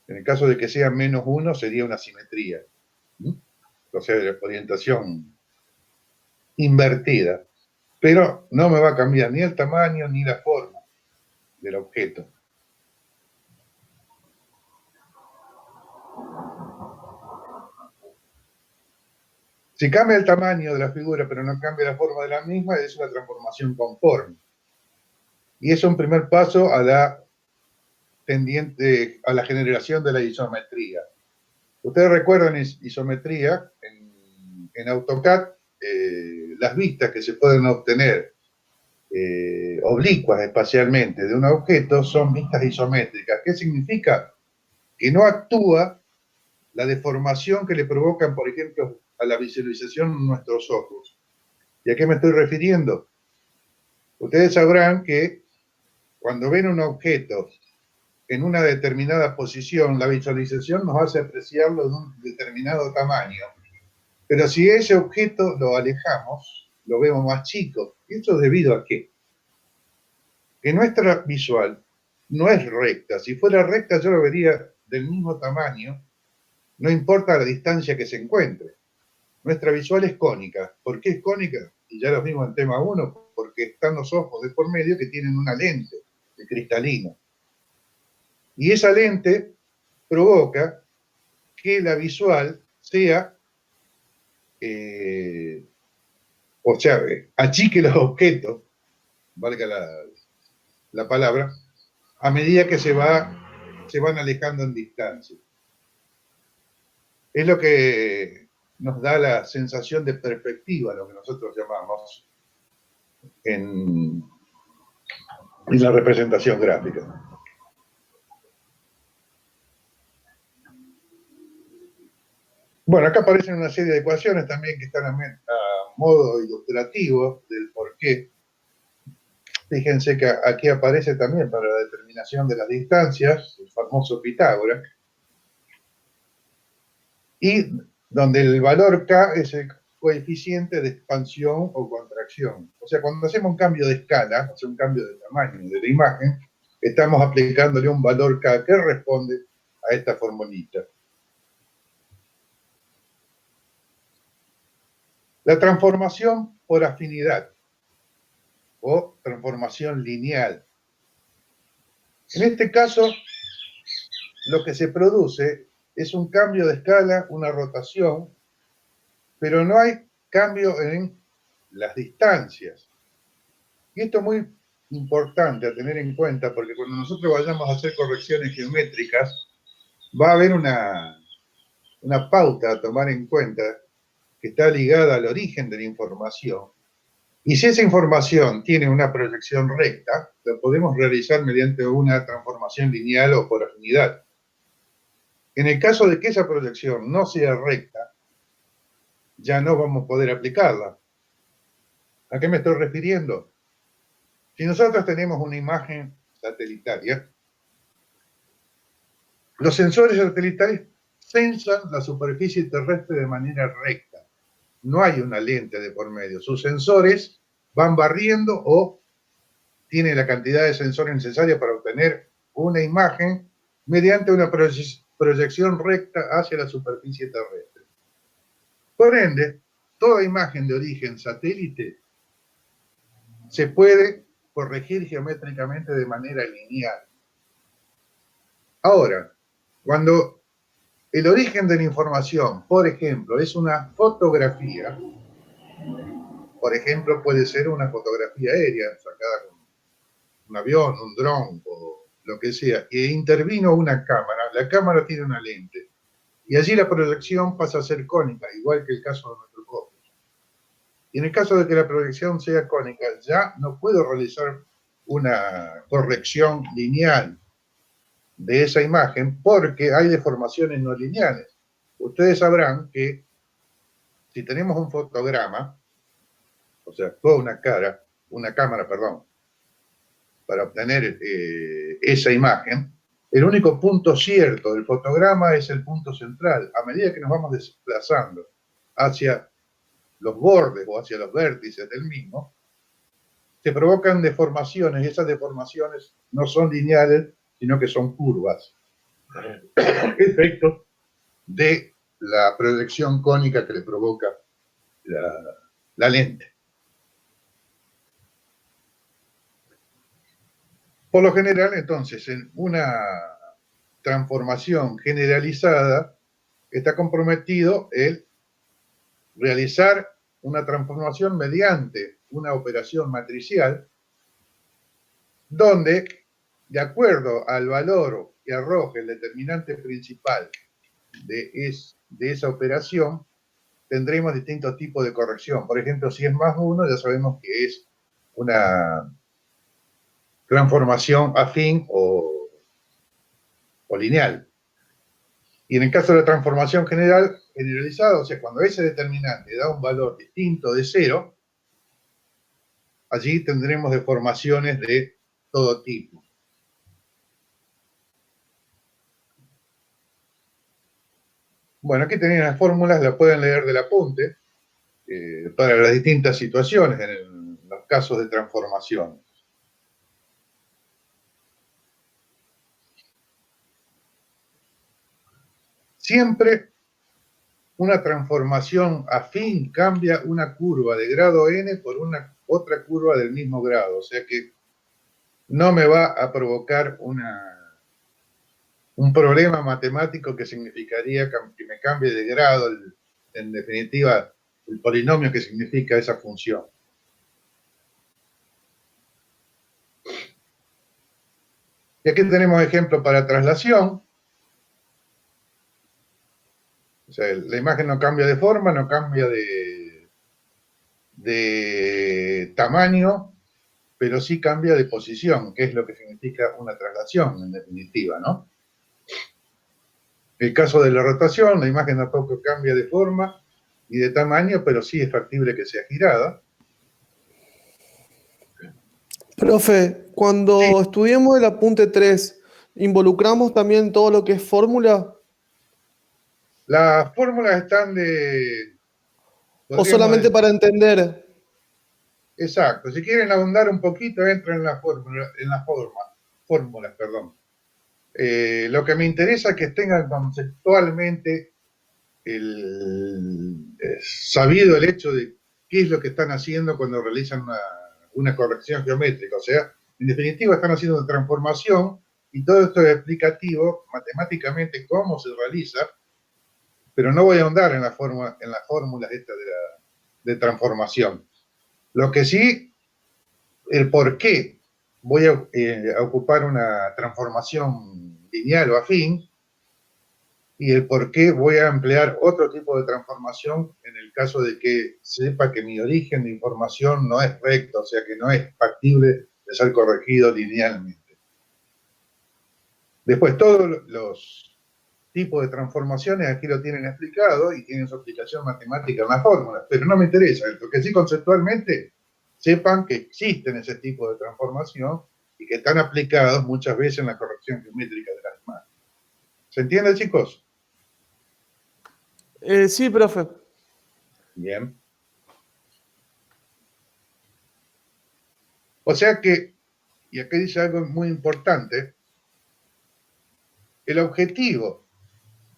En el caso de que sea menos 1 sería una simetría. O sea, de orientación invertida. Pero no me va a cambiar ni el tamaño ni la forma del objeto. Si cambia el tamaño de la figura pero no cambia la forma de la misma, es una transformación conforme. Y es un primer paso a la generación de la isometría. Ustedes recuerdan isometría en AutoCAD, las vistas que se pueden obtener oblicuas espacialmente de un objeto son vistas isométricas. ¿Qué significa? Que no actúa la deformación que le provocan, por ejemplo, a la visualización nuestros ojos. ¿Y a qué me estoy refiriendo? Ustedes sabrán que cuando ven un objeto en una determinada posición, la visualización nos hace apreciarlo de un determinado tamaño. Pero si ese objeto lo alejamos, lo vemos más chico. ¿Esto es debido a qué? Que nuestra visual no es recta. Si fuera recta yo lo vería del mismo tamaño, no importa la distancia que se encuentre. Nuestra visual es cónica. ¿Por qué es cónica? Y ya lo vimos en tema 1, porque están los ojos de por medio que tienen una lente de cristalino. Y esa lente provoca que la visual sea, o sea, achique los objetos, valga la palabra, a medida que se van alejando en distancia. Es lo que nos da la sensación de perspectiva, lo que nosotros llamamos en la representación gráfica. Bueno, acá aparecen una serie de ecuaciones también que están a modo ilustrativo del por qué. Fíjense que aquí aparece también para la determinación de las distancias, el famoso Pitágoras, y donde el valor K es el coeficiente de expansión o contracción. O sea, cuando hacemos un cambio de escala, o sea, un cambio de tamaño de la imagen, estamos aplicándole un valor K que responde a esta formulita. La transformación por afinidad o transformación lineal. En este caso, lo que se produce es un cambio de escala, una rotación, pero no hay cambio en las distancias. Y esto es muy importante a tener en cuenta, porque cuando nosotros vayamos a hacer correcciones geométricas, va a haber una pauta a tomar en cuenta que está ligada al origen de la información Y si esa información tiene una proyección recta, la podemos realizar mediante una transformación lineal o por afinidad. En el caso de que esa proyección no sea recta, ya no vamos a poder aplicarla. ¿A qué me estoy refiriendo? Si nosotros tenemos una imagen satelital, los sensores satelitales censan la superficie terrestre de manera recta. No hay una lente de por medio. Sus sensores van barriendo o tienen la cantidad de sensores necesaria para obtener una imagen mediante una proyección recta hacia la superficie terrestre. Por ende, toda imagen de origen satélite se puede corregir geométricamente de manera lineal. Ahora, cuando el origen de la información, por ejemplo, es una fotografía, por ejemplo, puede ser una fotografía aérea sacada con un avión, un dron o lo que sea, que intervino una cámara, la cámara tiene una lente, y allí la proyección pasa a ser cónica, igual que el caso de nuestro cosmos. Y en el caso de que la proyección sea cónica, ya no puedo realizar una corrección lineal de esa imagen porque hay deformaciones no lineales. Ustedes sabrán que si tenemos un fotograma, o sea, toda una cámara, para obtener esa imagen, el único punto cierto del fotograma es el punto central. A medida que nos vamos desplazando hacia los bordes o hacia los vértices del mismo, se provocan deformaciones y esas deformaciones no son lineales, sino que son curvas. Efecto de la proyección cónica que le provoca la lente. Por lo general, entonces, en una transformación generalizada está comprometido el realizar una transformación mediante una operación matricial donde, de acuerdo al valor que arroje el determinante principal de esa operación, tendremos distintos tipos de corrección. Por ejemplo, si es más 1, ya sabemos que es una transformación afín o lineal. Y en el caso de la transformación generalizada, o sea, cuando ese determinante da un valor distinto de 0, allí tendremos deformaciones de todo tipo. Bueno, aquí tenéis las fórmulas, las pueden leer del apunte, para las distintas situaciones en los casos de transformación. Siempre una transformación afín cambia una curva de grado n por una otra curva del mismo grado, o sea que no me va a provocar un problema matemático que significaría que me cambie de grado, en definitiva, el polinomio que significa esa función. Y aquí tenemos ejemplo para traslación. O sea, la imagen no cambia de forma, no cambia de tamaño, pero sí cambia de posición, que es lo que significa una traslación, en definitiva, ¿no? El caso de la rotación, la imagen tampoco cambia de forma y de tamaño, pero sí es factible que sea girada. Profe, cuando estudiemos el apunte 3, ¿involucramos también todo lo que es fórmula? Las fórmulas están ¿O solamente para entender? Exacto. Si quieren ahondar un poquito, entran en las fórmulas. Lo que me interesa es que tengan conceptualmente sabido el hecho de qué es lo que están haciendo cuando realizan una corrección geométrica. O sea, en definitiva están haciendo una transformación y todo esto es explicativo matemáticamente cómo se realiza, pero no voy a ahondar en las fórmulas estas de transformación. Lo que sí, el por qué voy a ocupar una transformación lineal o afín, y el por qué voy a emplear otro tipo de transformación en el caso de que sepa que mi origen de información no es recto, o sea que no es factible de ser corregido linealmente. Después, todos los tipos de transformaciones aquí lo tienen explicado y tienen su aplicación matemática en las fórmulas, pero no me interesa. Lo que sí conceptualmente sepan que existen ese tipo de transformación y que están aplicados muchas veces en la corrección geométrica de las imágenes. ¿Se entiende, chicos? Sí, profe. Bien. O sea que, y aquí dice algo muy importante, el objetivo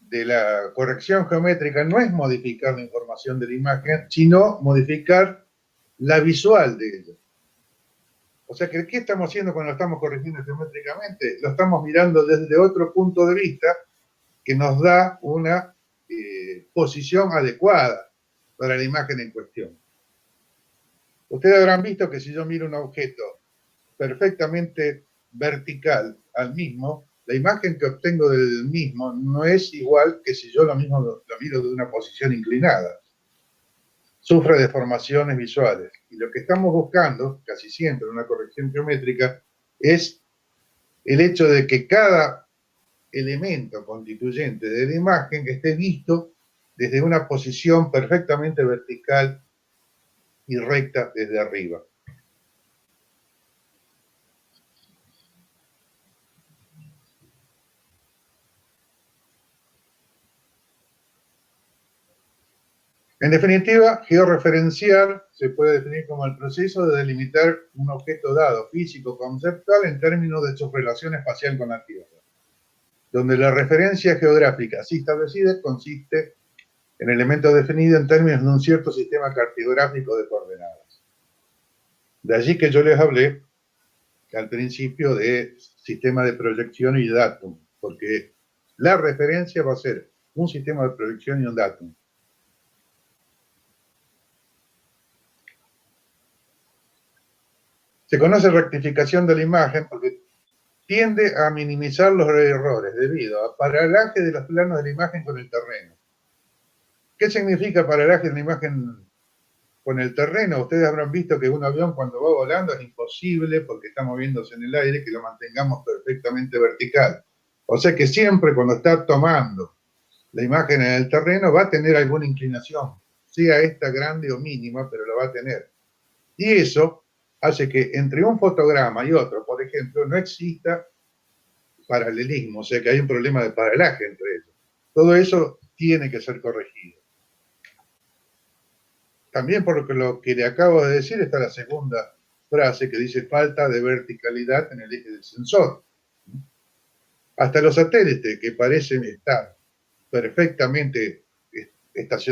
de la corrección geométrica no es modificar la información de la imagen, sino modificar la visual de ella. O sea que, ¿qué estamos haciendo cuando lo estamos corrigiendo geométricamente? Lo estamos mirando desde otro punto de vista que nos da una posición adecuada para la imagen en cuestión. Ustedes habrán visto que si yo miro un objeto perfectamente vertical al mismo, la imagen que obtengo del mismo no es igual que si yo lo mismo lo miro de una posición inclinada. Sufre deformaciones visuales. Y lo que estamos buscando, casi siempre en una corrección geométrica, es el hecho de que cada elemento constituyente de la imagen esté visto desde una posición perfectamente vertical y recta desde arriba. En definitiva, georreferenciar se puede definir como el proceso de delimitar un objeto dado, físico, conceptual, en términos de su relación espacial con la Tierra, donde la referencia geográfica así establecida consiste en elementos definidos en términos de un cierto sistema cartográfico de coordenadas. De allí que yo les hablé al principio de sistema de proyección y datum, porque la referencia va a ser un sistema de proyección y un datum. Se conoce rectificación de la imagen porque tiende a minimizar los errores debido a paralaje de los planos de la imagen con el terreno. ¿Qué significa paralaje de la imagen con el terreno? Ustedes habrán visto que un avión cuando va volando es imposible, porque está moviéndose en el aire, que lo mantengamos perfectamente vertical. O sea que siempre cuando está tomando la imagen en el terreno va a tener alguna inclinación, sea esta grande o mínima, pero la va a tener. Y eso hace que entre un fotograma y otro, por ejemplo, no exista paralelismo, o sea que hay un problema de paralaje entre ellos. Todo eso tiene que ser corregido. También por lo que le acabo de decir está la segunda frase que dice falta de verticalidad en el eje del sensor. Hasta los satélites que parecen estar perfectamente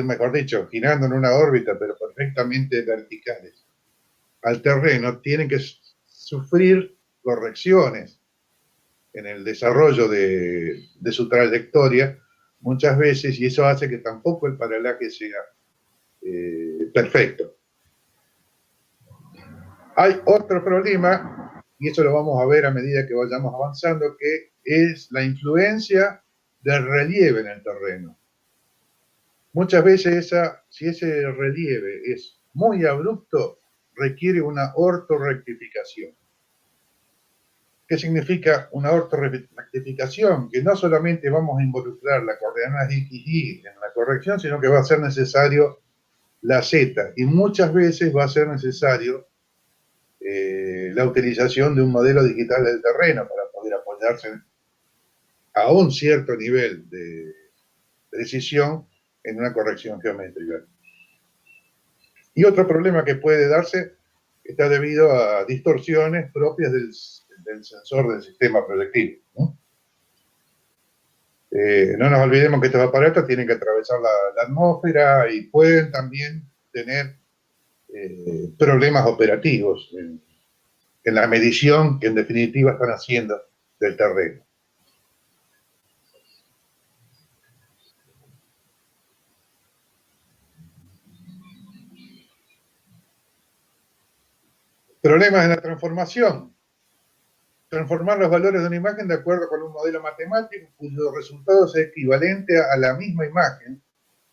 mejor dicho, girando en una órbita, pero perfectamente verticales al terreno, tienen que sufrir correcciones en el desarrollo de su trayectoria muchas veces, y eso hace que tampoco el paralaje sea perfecto. Hay otro problema, y eso lo vamos a ver a medida que vayamos avanzando, que es la influencia del relieve en el terreno. Muchas veces si ese relieve es muy abrupto, requiere una ortorrectificación. ¿Qué significa una ortorrectificación? Que no solamente vamos a involucrar la coordenada X y Y en la corrección, sino que va a ser necesario la Z, y muchas veces va a ser necesario la utilización de un modelo digital del terreno para poder apoyarse a un cierto nivel de precisión en una corrección geométrica. Y otro problema que puede darse está debido a distorsiones propias del sensor del sistema proyectivo, ¿no? No nos olvidemos que estos aparatos tienen que atravesar la atmósfera y pueden también tener problemas operativos en la medición que en definitiva están haciendo del terreno. Problemas en la transformación. transformar los valores de una imagen de acuerdo con un modelo matemático cuyo resultado es equivalente a la misma imagen,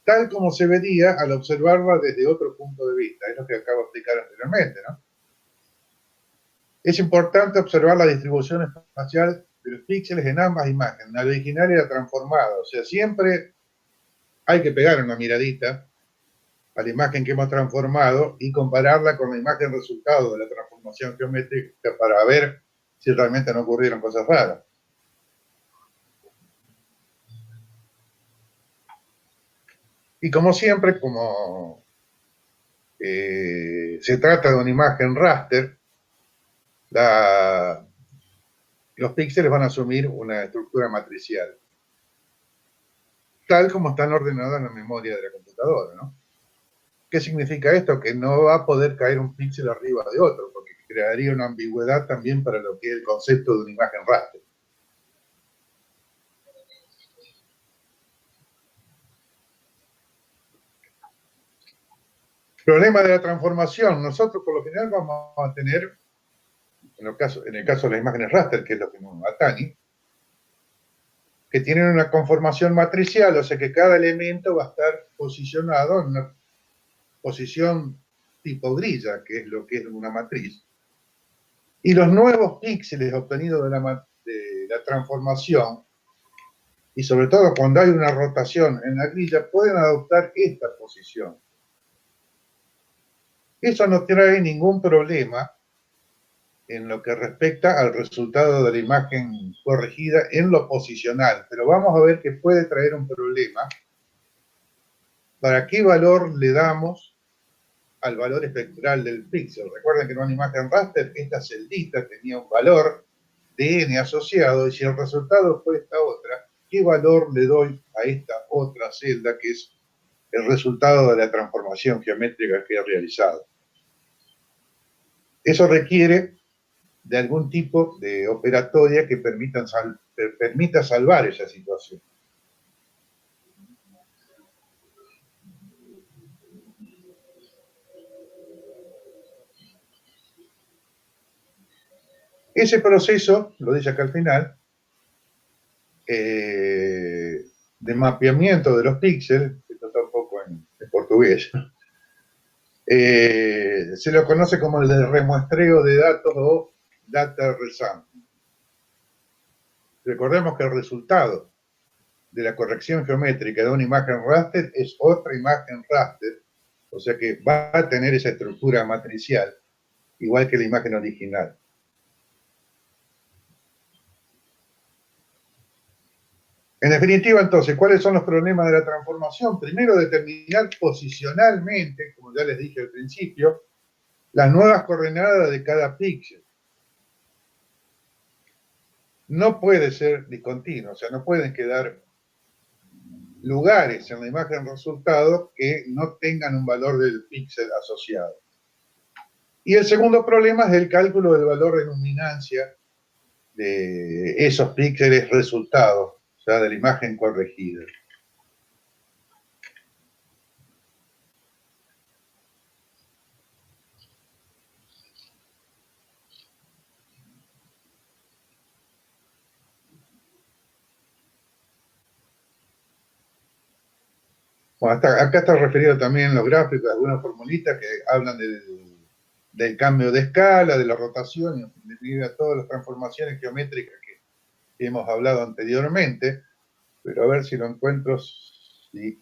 tal como se vería al observarla desde otro punto de vista. Es lo que acabo de explicar anteriormente, ¿no? Es importante observar la distribución espacial de los píxeles en ambas imágenes, la original y la transformada. O sea, siempre hay que pegar una miradita a la imagen que hemos transformado y compararla con la imagen resultado de la transformación geométrica para ver si realmente no ocurrieron cosas raras. Y como siempre, como se trata de una imagen raster, los píxeles van a asumir una estructura matricial, tal como están ordenadas en la memoria de la computadora, ¿no? ¿Qué significa esto? Que no va a poder caer un píxel arriba de otro, porque crearía una ambigüedad también para lo que es el concepto de una imagen raster. Problema de la transformación. Nosotros por lo general vamos a tener, en el caso de las imágenes raster, que es lo que nos atañe, que tienen una conformación matricial, o sea que cada elemento va a estar posicionado en una posición tipo grilla, que es lo que es una matriz. Y los nuevos píxeles obtenidos de la transformación, y sobre todo cuando hay una rotación en la grilla, pueden adoptar esta posición. Eso no trae ningún problema en lo que respecta al resultado de la imagen corregida en lo posicional, pero vamos a ver que puede traer un problema para qué valor le damos al valor espectral del píxel. Recuerden que en una imagen raster esta celdita tenía un valor de n asociado, y si el resultado fue esta otra, ¿qué valor le doy a esta otra celda que es el resultado de la transformación geométrica que he realizado? Eso requiere de algún tipo de operatoria que permita salvar esa situación. Ese proceso, lo dice acá al final, de mapeamiento de los píxeles, esto está un poco en portugués, se lo conoce como el de remuestreo de datos o data resampling. Recordemos que el resultado de la corrección geométrica de una imagen raster es otra imagen raster, o sea que va a tener esa estructura matricial, igual que la imagen original. En definitiva, entonces, ¿cuáles son los problemas de la transformación? Primero, determinar posicionalmente, como ya les dije al principio, las nuevas coordenadas de cada píxel. No puede ser discontinuo, o sea, no pueden quedar lugares en la imagen resultado que no tengan un valor del píxel asociado. Y el segundo problema es el cálculo del valor de luminancia de esos píxeles resultados, o sea, de la imagen corregida. Bueno, acá está referido también los gráficos de algunas formulitas que hablan del cambio de escala, de la rotación, y en definitiva todas las transformaciones geométricas que hemos hablado anteriormente, pero a ver si lo encuentro. Sí.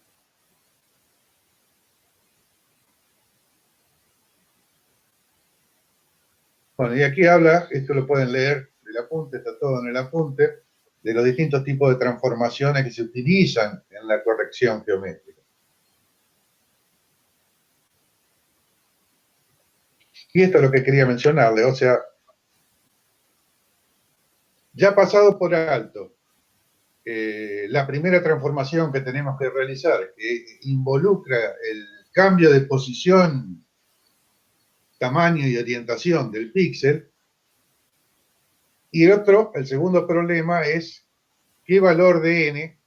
Bueno, y aquí habla, esto lo pueden leer del apunte, está todo en el apunte, de los distintos tipos de transformaciones que se utilizan en la corrección geométrica. Y esto es lo que quería mencionarle, o sea, ya pasado por alto la primera transformación que tenemos que realizar, que involucra el cambio de posición, tamaño y orientación del píxel, y el segundo problema es qué valor de n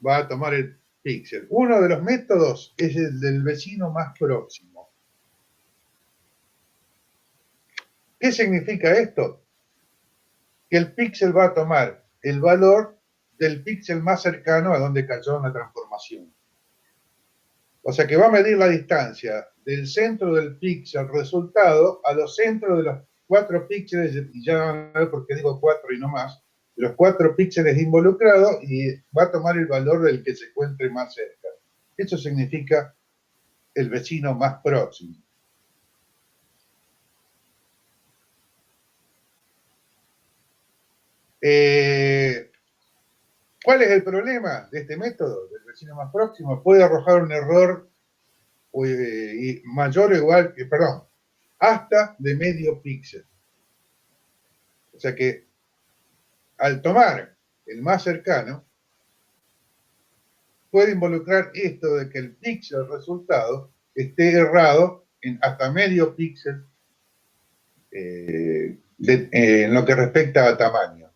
va a tomar el píxel. Uno de los métodos es el del vecino más próximo. ¿Qué significa esto? que el píxel va a tomar el valor del píxel más cercano a donde cayó en la transformación. O sea que va a medir la distancia del centro del píxel resultado a los centros de los 4 píxeles, y ya van a ver por qué digo 4 y no más, los 4 píxeles involucrados, y va a tomar el valor del que se encuentre más cerca. Eso significa el vecino más próximo. ¿Cuál es el problema de este método del vecino más próximo? Puede arrojar un error mayor o igual, hasta de medio píxel. O sea que al tomar el más cercano, puede involucrar esto de que el píxel resultado esté errado en hasta medio píxel en lo que respecta a tamaño.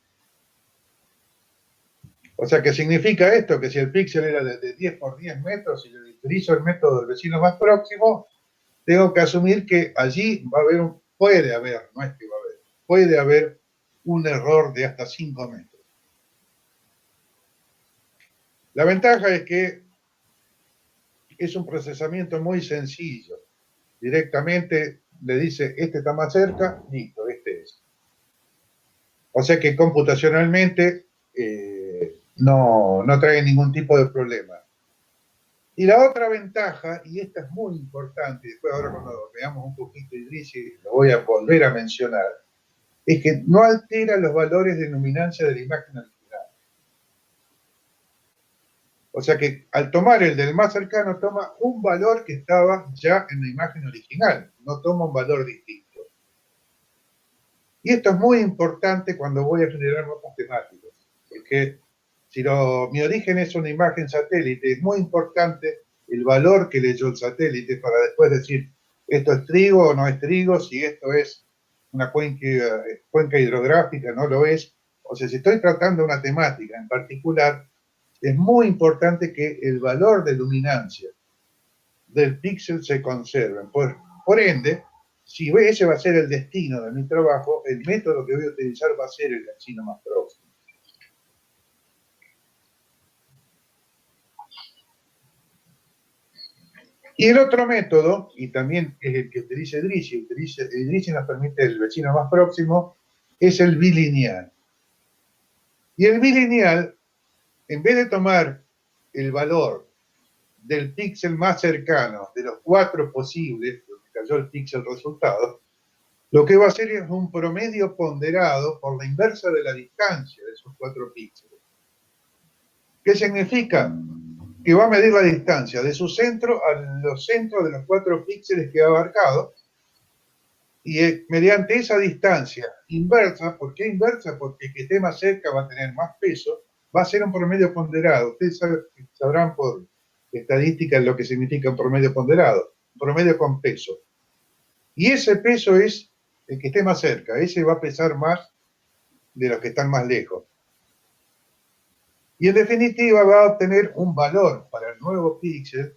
O sea que significa esto, que si el píxel era de 10 por 10 metros y le utilizo el método del vecino más próximo, tengo que asumir que allí va a haber puede haber un error de hasta 5 metros. La ventaja es que es un procesamiento muy sencillo. Directamente le dice, este está más cerca, listo, este es. O sea que computacionalmente no trae ningún tipo de problema. Y la otra ventaja, y esta es muy importante, después ahora cuando veamos un poquito Idrisi lo voy a volver a mencionar, es que no altera los valores de luminancia de la imagen original. O sea que al tomar el del más cercano toma un valor que estaba ya en la imagen original, no toma un valor distinto. Y esto es muy importante cuando voy a generar mapas temáticos, porque si mi origen es una imagen satélite, es muy importante el valor que leyó el satélite para después decir, esto es trigo o no es trigo, si esto es una cuenca hidrográfica, no lo es. O sea, si estoy tratando una temática en particular, es muy importante que el valor de luminancia del píxel se conserve. Por ende, si ese va a ser el destino de mi trabajo, el método que voy a utilizar va a ser el vecino más próximo. Y el otro método, y también es el que utiliza Idrisi nos permite el vecino más próximo, es el bilineal. Y el bilineal, en vez de tomar el valor del píxel más cercano de los 4 posibles, donde cayó el píxel resultado, lo que va a hacer es un promedio ponderado por la inversa de la distancia de esos 4 píxeles. ¿Qué significa? Que va a medir la distancia de su centro a los centros de los 4 píxeles que ha abarcado, y mediante esa distancia inversa. ¿Por qué inversa? Porque el que esté más cerca va a tener más peso, va a ser un promedio ponderado. Ustedes sabrán por estadística lo que significa un promedio ponderado, un promedio con peso. Y ese peso es el que esté más cerca, ese va a pesar más de los que están más lejos. Y en definitiva va a obtener un valor para el nuevo píxel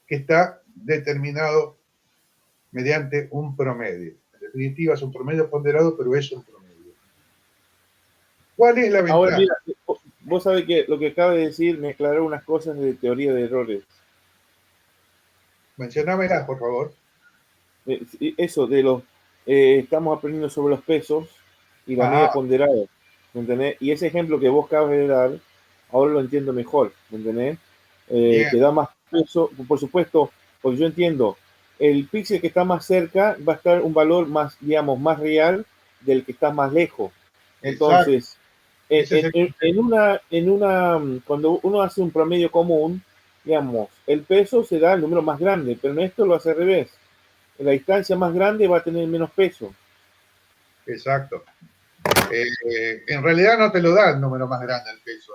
que está determinado mediante un promedio. En definitiva es un promedio ponderado, pero es un promedio. ¿Cuál es la ventaja? Ahora mira, vos sabés que lo que acaba de decir me aclaró unas cosas de teoría de errores. Mencionámelas, por favor. Eso de los... estamos aprendiendo sobre los pesos y la medida ponderada, ¿me entendés? Y ese ejemplo que vos acabas de dar, ahora lo entiendo mejor, ¿me entendés? Que da más peso, por supuesto, porque yo entiendo, el píxel que está más cerca va a estar un valor más, digamos, más real del que está más lejos. Entonces, cuando uno hace un promedio común, digamos, el peso se da el número más grande, pero en esto lo hace al revés. La distancia más grande va a tener menos peso. Exacto. En realidad no te lo da el número más grande el peso.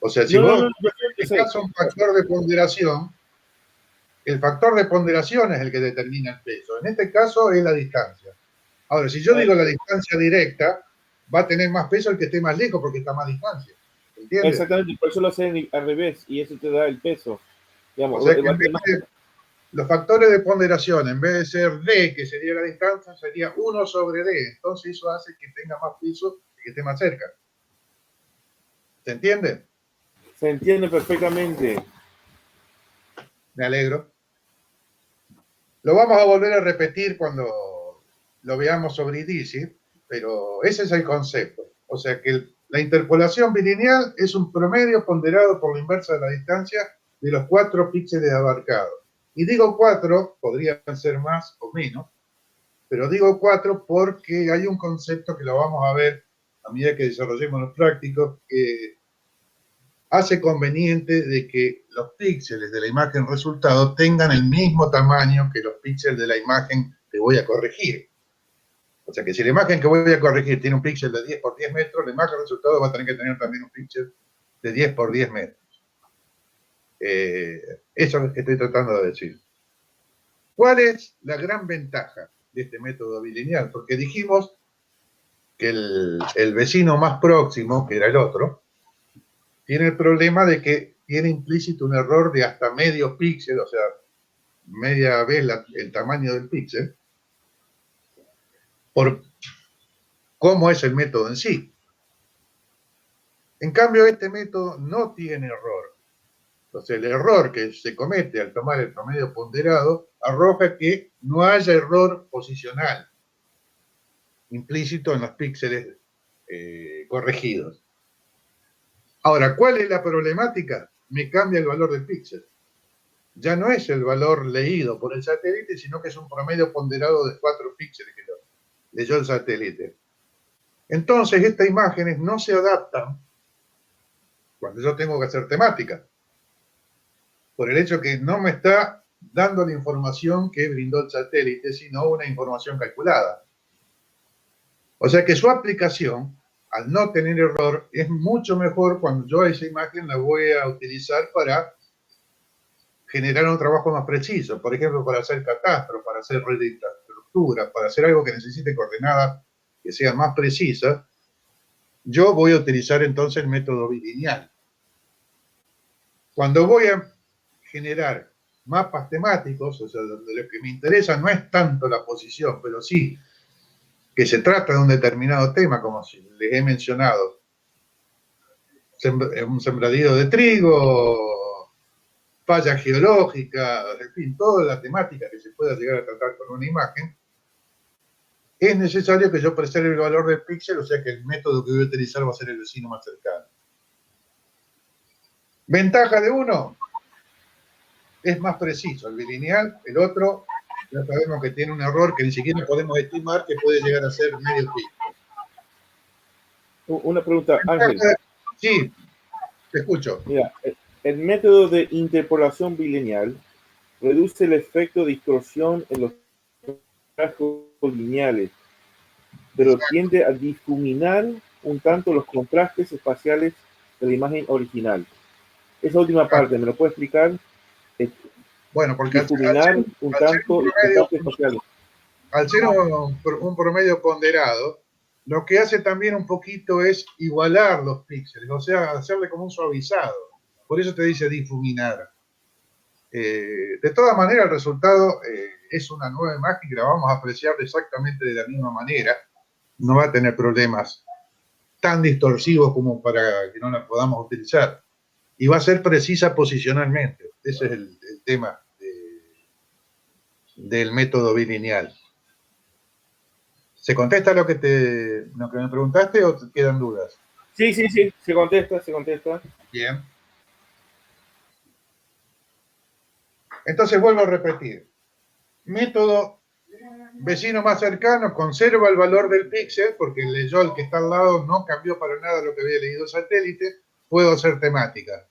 O sea, si vos aplicás un factor de ponderación, el factor de ponderación es el que determina el peso. En este caso es la distancia. Ahora, si yo digo la distancia directa, va a tener más peso el que esté más lejos porque está más distancia. ¿Entiendes? Exactamente, por eso lo hacen al revés y eso te da el peso. Digamos, o sea, que los factores de ponderación, en vez de ser D, que sería la distancia, sería 1 sobre D. Entonces eso hace que tenga más piso y que esté más cerca. ¿Se entiende? Se entiende perfectamente. Me alegro. Lo vamos a volver a repetir cuando lo veamos sobre IDICI, pero ese es el concepto. O sea que la interpolación bilineal es un promedio ponderado por la inversa de la distancia de los 4 píxeles abarcados. Y digo 4, podrían ser más o menos, pero digo 4 porque hay un concepto que lo vamos a ver a medida que desarrollemos los prácticos, que hace conveniente de que los píxeles de la imagen resultado tengan el mismo tamaño que los píxeles de la imagen que voy a corregir. O sea que si la imagen que voy a corregir tiene un píxel de 10 por 10 metros, la imagen resultado va a tener que tener también un píxel de 10 por 10 metros. Eso es lo que estoy tratando de decir. ¿Cuál es la gran ventaja de este método bilineal? Porque dijimos que el vecino más próximo, que era el otro, tiene el problema de que tiene implícito un error de hasta medio píxel, o sea, media vez el tamaño del píxel, por cómo es el método en sí. En cambio, este método no tiene error. Entonces, el error que se comete al tomar el promedio ponderado arroja que no haya error posicional implícito en los píxeles corregidos. Ahora, ¿cuál es la problemática? Me cambia el valor del píxel. Ya no es el valor leído por el satélite, sino que es un promedio ponderado de 4 píxeles que leyó el satélite. Entonces, estas imágenes no se adaptan cuando yo tengo que hacer temática, por el hecho que no me está dando la información que brindó el satélite, sino una información calculada. O sea que su aplicación, al no tener error, es mucho mejor cuando yo esa imagen la voy a utilizar para generar un trabajo más preciso, por ejemplo, para hacer catastro, para hacer red de infraestructura, para hacer algo que necesite coordenadas que sean más precisas. Yo voy a utilizar entonces el método bilineal. Cuando voy a generar mapas temáticos, o sea, donde lo que me interesa no es tanto la posición, pero sí que se trata de un determinado tema, como les he mencionado, un sembradío de trigo, falla geológica, en fin, toda la temática que se pueda llegar a tratar con una imagen, es necesario que yo preserve el valor del píxel, o sea que el método que voy a utilizar va a ser el vecino más cercano. Ventaja de uno, es más preciso, el bilineal, el otro, ya sabemos que tiene un error que ni siquiera podemos estimar, que puede llegar a ser medio píxel. Una pregunta, Ángel. Sí, te escucho. Mira, el método de interpolación bilineal reduce el efecto de distorsión en los rasgos lineales, pero tiende a difuminar un tanto los contrastes espaciales de la imagen original. Esa última parte, ¿me lo puede explicar? Bueno, porque difuminar un tanto los contrastes espaciales. Al ser un promedio ponderado, lo que hace también un poquito es igualar los píxeles, o sea, hacerle como un suavizado. Por eso te dice difuminar. De todas maneras, el resultado es una nueva imagen que la vamos a apreciar exactamente de la misma manera. No va a tener problemas tan distorsivos como para que no la podamos utilizar. Y va a ser precisa posicionalmente. Ese es el tema del método bilineal. ¿Se contesta lo que me preguntaste o te quedan dudas? Sí, se contesta. Bien. Entonces vuelvo a repetir. Método vecino más cercano conserva el valor del píxel porque leyó el que está al lado, no cambió para nada lo que había leído el satélite. Puedo hacer temática.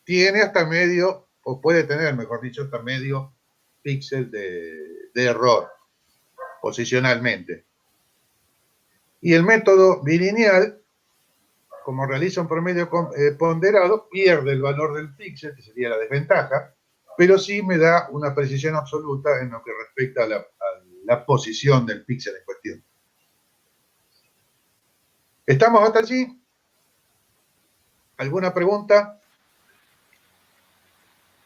Tiene hasta medio, o puede tener, mejor dicho, hasta medio píxel de error posicionalmente. Y el método bilineal, como realiza un promedio ponderado, pierde el valor del píxel, que sería la desventaja, pero sí me da una precisión absoluta en lo que respecta a la posición del píxel en cuestión. ¿Estamos hasta allí? ¿Alguna pregunta?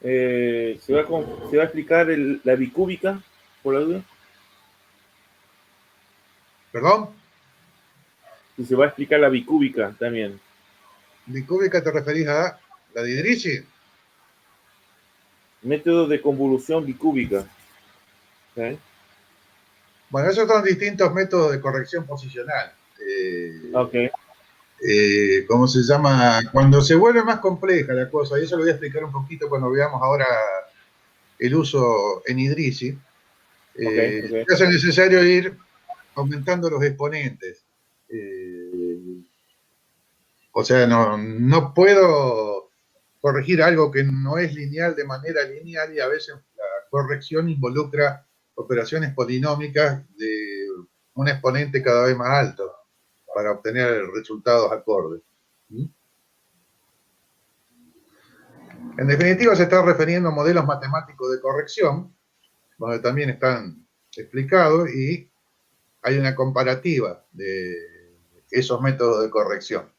¿Se va a explicar la bicúbica, por la duda? ¿Perdón? Si se va a explicar la bicúbica también. ¿Bicúbica te referís a la de Idrisi? Método de convolución bicúbica. ¿Sí? Bueno, esos son distintos métodos de corrección posicional. Ok. ¿Cómo se llama? Cuando se vuelve más compleja la cosa, y eso lo voy a explicar un poquito cuando veamos ahora el uso en Idrisi, Okay. se hace necesario ir aumentando los exponentes. O sea, no puedo corregir algo que no es lineal de manera lineal, y a veces la corrección involucra operaciones polinómicas de un exponente cada vez más alto para obtener resultados acordes. En definitiva, se está refiriendo a modelos matemáticos de corrección, donde también están explicados y hay una comparativa de esos métodos de corrección.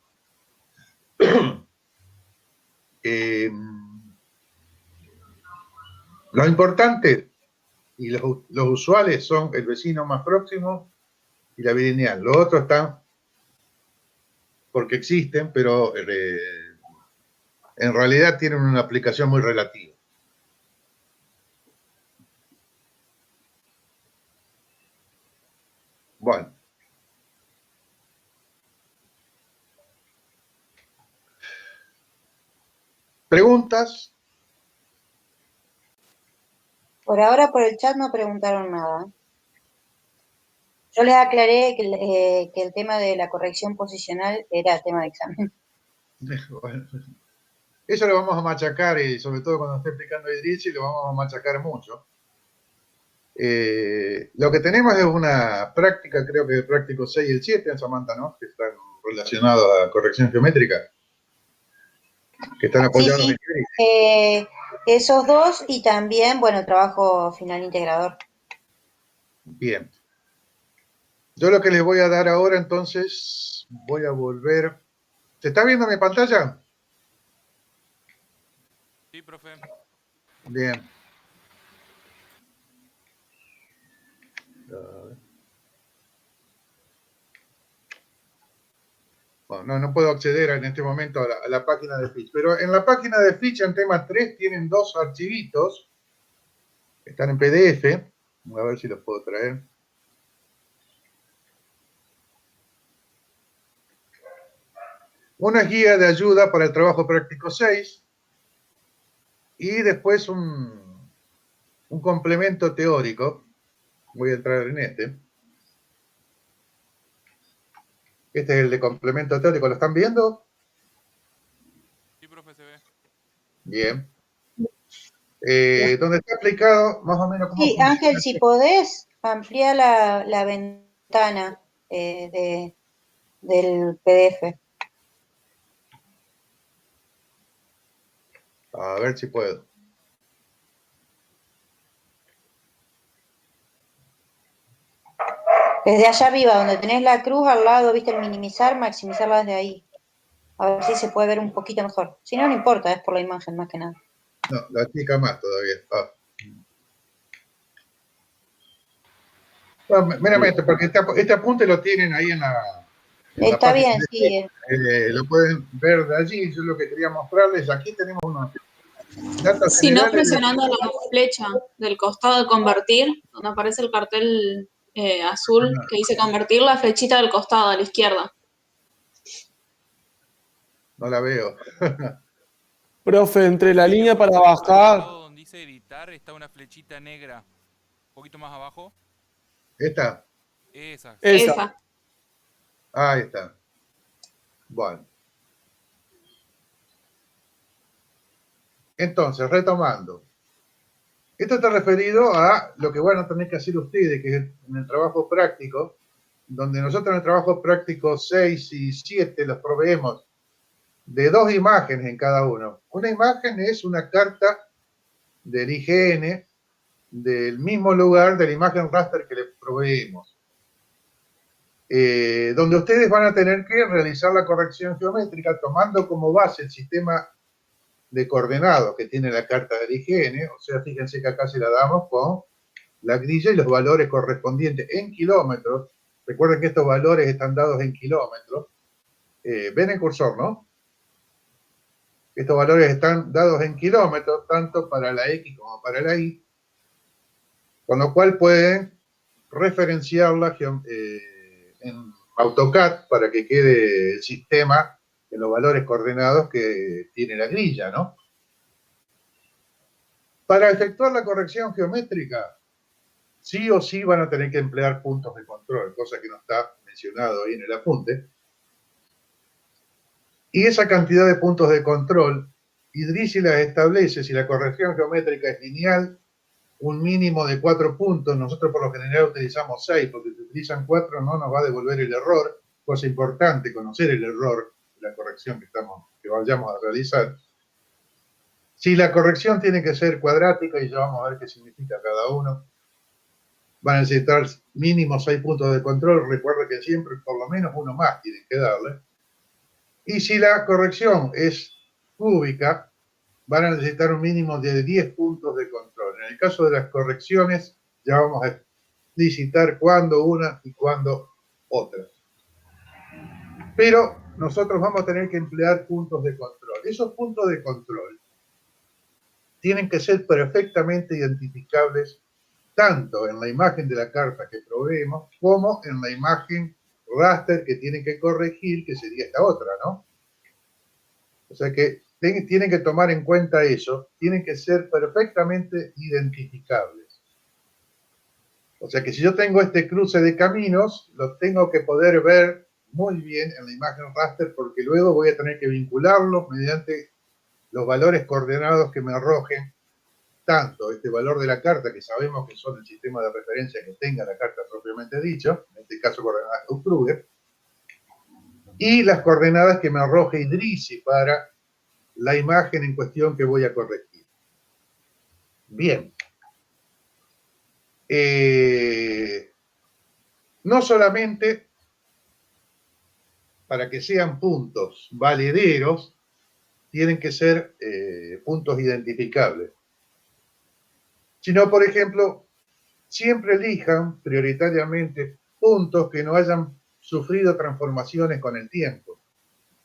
Lo importante y los usuales son el vecino más próximo y la bilineal. Los otros están porque existen, pero en realidad tienen una aplicación muy relativa. Bueno. ¿Preguntas? Por ahora por el chat no preguntaron nada. Yo les aclaré que el tema de la corrección posicional era tema de examen. Bueno, eso lo vamos a machacar, y sobre todo cuando esté explicando Idrisi lo vamos a machacar mucho. Lo que tenemos es una práctica, creo que el práctico 6 y el 7 en Samantha, ¿no? Que están relacionados a corrección geométrica, que están apoyados sí. En esos dos, y también, bueno, trabajo final integrador. Bien. Yo lo que les voy a dar ahora, entonces, voy a volver. ¿Se está viendo mi pantalla? Sí, profe. Bien. Bueno, no puedo acceder en este momento a la página de Fitch, pero en la página de Fitch en tema 3 tienen dos archivitos que están en PDF. A ver si los puedo traer. Una guía de ayuda para el trabajo práctico 6 y después un complemento teórico. Voy a entrar en este. Este es el de complemento teórico. ¿Lo están viendo? Sí, profe, se ve. Bien. Donde está explicado más o menos cómo Sí, funciona. Ángel, si podés, amplía la ventana del PDF. A ver si puedo. Desde allá arriba, donde tenés la cruz al lado, viste el minimizar, maximizarla desde ahí. A ver si se puede ver un poquito mejor. Si no, no importa, es por la imagen más que nada. No, la chica más todavía. Meramente, porque este apunte lo tienen ahí en la Está página. bien, sí. Lo pueden ver de allí. Yo lo que quería mostrarles, aquí tenemos unos datos Si no, generales. presionando la flecha del costado de convertir, donde aparece el cartel azul que dice convertir, la flechita del costado a la izquierda. No la veo. Profe, entre la línea para bajar. Donde dice editar está una flechita negra. Un poquito más abajo. ¿Esta? Esa. Ahí está. Bueno. Entonces, retomando. Esto está referido a lo que van a tener que hacer ustedes, que es en el trabajo práctico, donde nosotros en el trabajo práctico 6 y 7 los proveemos de dos imágenes en cada uno. Una imagen es una carta del IGN del mismo lugar de la imagen raster que les proveemos, donde ustedes van a tener que realizar la corrección geométrica tomando como base el sistema de coordenados que tiene la carta de la higiene, o sea, fíjense que acá se la damos con la grilla y los valores correspondientes en kilómetros. Recuerden que estos valores están dados en kilómetros. Ven el cursor, ¿no? Estos valores están dados en kilómetros, tanto para la X como para la Y, con lo cual pueden referenciarla en AutoCAD para que quede el sistema en los valores coordenados que tiene la grilla, ¿no? Para efectuar la corrección geométrica, sí o sí van a tener que emplear puntos de control, cosa que no está mencionado ahí en el apunte. Y esa cantidad de puntos de control, Idrissi las establece si la corrección geométrica es lineal, un mínimo de 4 puntos. Nosotros por lo general utilizamos 6, porque si utilizan 4 no nos va a devolver el error. Cosa importante, conocer el error de la corrección que vayamos a realizar. Si la corrección tiene que ser cuadrática, y ya vamos a ver qué significa cada uno, van a necesitar mínimo 6 puntos de control. Recuerda que siempre por lo menos uno más tienen que darle. Y si la corrección es cúbica, van a necesitar un mínimo de 10 puntos de control. En el caso de las correcciones, ya vamos a explicitar cuándo una y cuándo otra. Pero nosotros vamos a tener que emplear puntos de control. Esos puntos de control tienen que ser perfectamente identificables tanto en la imagen de la carta que proveemos como en la imagen raster que tienen que corregir, que sería esta otra, ¿no? O sea que tienen que tomar en cuenta eso, tienen que ser perfectamente identificables. O sea que si yo tengo este cruce de caminos, lo tengo que poder ver muy bien en la imagen raster, porque luego voy a tener que vincularlos mediante los valores coordenados que me arrojen tanto este valor de la carta, que sabemos que son el sistema de referencia que tenga la carta propiamente dicho, en este caso coordenadas Hauss-Kruger, y las coordenadas que me arroje Idrissi para la imagen en cuestión que voy a corregir. Bien. No solamente para que sean puntos valederos, tienen que ser puntos identificables, sino, por ejemplo, siempre elijan prioritariamente puntos que no hayan sufrido transformaciones con el tiempo.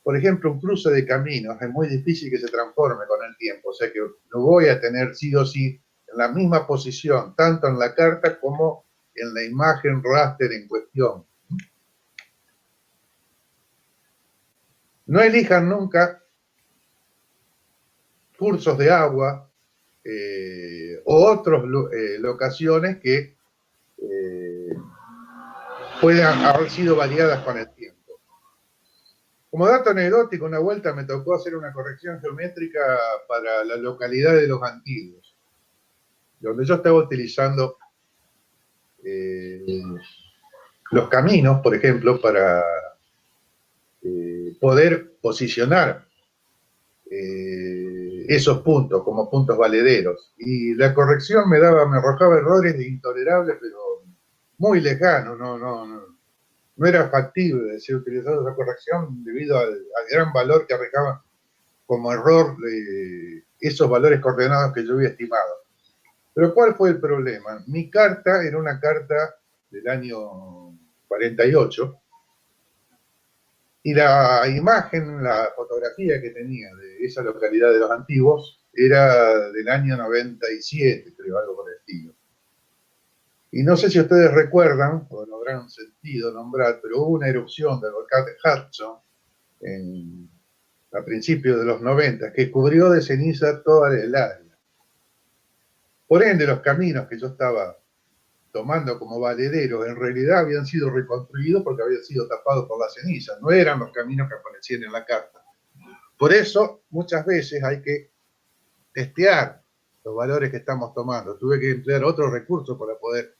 Por ejemplo, un cruce de caminos es muy difícil que se transforme con el tiempo, o sea que lo voy a tener sí o sí en la misma posición, tanto en la carta como en la imagen raster en cuestión. No elijan nunca cursos de agua o otras locaciones que puedan haber sido variadas con el tiempo. Como dato anecdótico, una vuelta me tocó hacer una corrección geométrica para la localidad de Los Antiguos, donde yo estaba utilizando los caminos, por ejemplo, para poder posicionar esos puntos como puntos valederos. Y la corrección me arrojaba errores intolerables, pero muy lejanos, no era factible de ser utilizada esa corrección debido al gran valor que arrojaba como error esos valores coordenados que yo había estimado. Pero ¿cuál fue el problema? Mi carta era una carta del año 48, y la imagen, la fotografía que tenía de esa localidad de Los Antiguos era del año 97, creo, algo por el estilo. Y no sé si ustedes recuerdan, o lo habrán sentido nombrar, pero hubo una erupción del volcán de Hudson a principios de los 90 que cubrió de ceniza toda el área. Por ende, los caminos que yo estaba tomando como valederos, en realidad habían sido reconstruidos porque habían sido tapados por la ceniza, no eran los caminos que aparecían en la carta. Por eso, muchas veces hay que testear los valores que estamos tomando. Tuve que emplear otros recursos para poder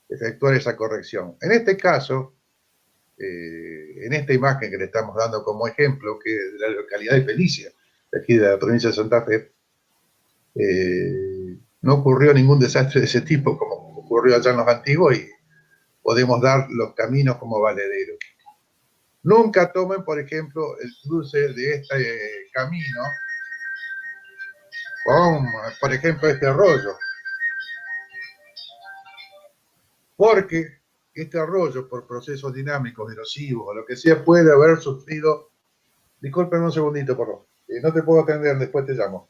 efectuar esa corrección. En este caso, en esta imagen que le estamos dando como ejemplo, que es de la localidad de Felicia, de aquí de la provincia de Santa Fe, no ocurrió ningún desastre de ese tipo como ocurrió allá en Los Antiguos, y podemos dar los caminos como valederos. Nunca tomen, por ejemplo, el cruce de este camino con, por ejemplo, este arroyo. Porque este arroyo, por procesos dinámicos, erosivos o lo que sea, puede haber sufrido. Disculpen un segundito, por favor. No te puedo atender, después te llamo.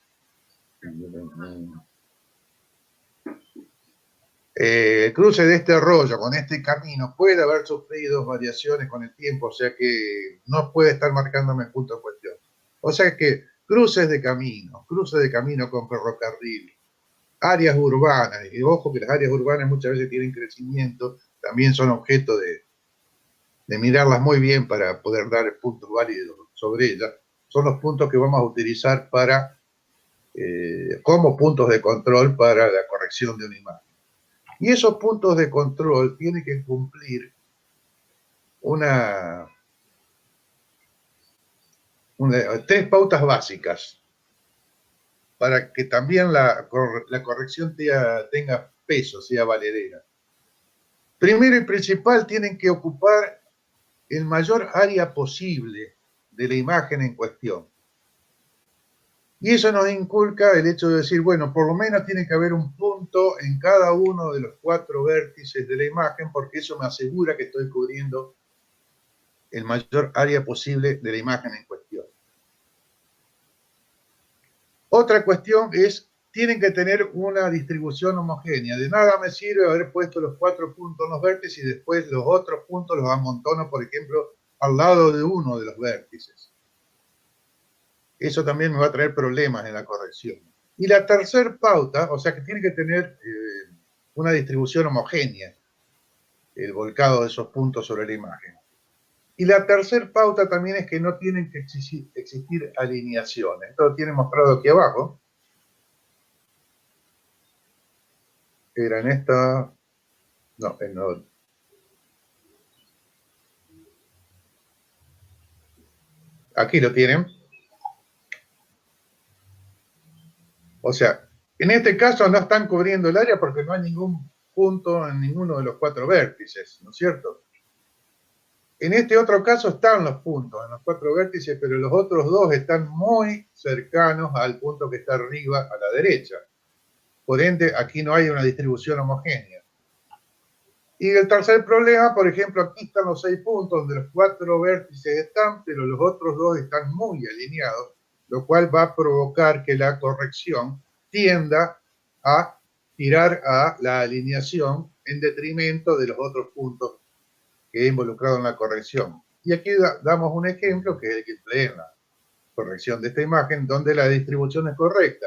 El cruce de este arroyo con este camino puede haber sufrido variaciones con el tiempo, o sea que no puede estar marcándome el punto de cuestión. O sea que cruces de camino con ferrocarril, áreas urbanas, y ojo que las áreas urbanas muchas veces tienen crecimiento, también son objeto de mirarlas muy bien para poder dar puntos válidos sobre ellas. Son los puntos que vamos a utilizar para, como puntos de control para la corrección de una imagen. Y esos puntos de control tienen que cumplir tres pautas básicas para que también la corrección tenga peso, sea valedera. Primero y principal, tienen que ocupar el mayor área posible de la imagen en cuestión. Y eso nos inculca el hecho de decir, bueno, por lo menos tiene que haber un punto en cada uno de los 4 vértices de la imagen, porque eso me asegura que estoy cubriendo el mayor área posible de la imagen en cuestión. Otra cuestión es, tienen que tener una distribución homogénea. De nada me sirve haber puesto los 4 puntos en los vértices y después los otros puntos los amontono, por ejemplo, al lado de uno de los vértices. Eso también me va a traer problemas en la corrección. Y la tercera pauta, o sea que tiene que tener una distribución homogénea, el volcado de esos puntos sobre la imagen. Y la tercera pauta también es que no tienen que existir alineaciones. Esto lo tiene mostrado aquí abajo. Era en esta... No, en no. Aquí lo tienen. O sea, en este caso no están cubriendo el área porque no hay ningún punto en ninguno de los 4 vértices, ¿no es cierto? En este otro caso están los puntos en los 4 vértices, pero los otros 2 están muy cercanos al punto que está arriba a la derecha. Por ende, aquí no hay una distribución homogénea. Y el tercer problema, por ejemplo, aquí están los 6 puntos donde los 4 vértices están, pero los otros 2 están muy alineados, lo cual va a provocar que la corrección tienda a tirar a la alineación en detrimento de los otros puntos que he involucrado en la corrección. Y aquí damos un ejemplo que es el que empleé en la corrección de esta imagen, donde la distribución es correcta.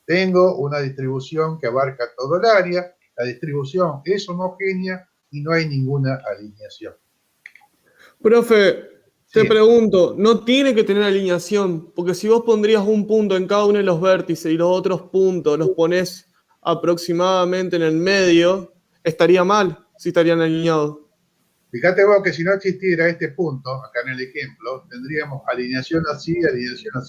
Tengo una distribución que abarca todo el área, la distribución es homogénea y no hay ninguna alineación. Profe, Sí. te pregunto, no tiene que tener alineación, porque si vos pondrías un punto en cada uno de los vértices y los otros puntos los ponés aproximadamente en el medio, estaría mal si estarían alineados. Fíjate vos que si no existiera este punto, acá en el ejemplo, tendríamos alineación así,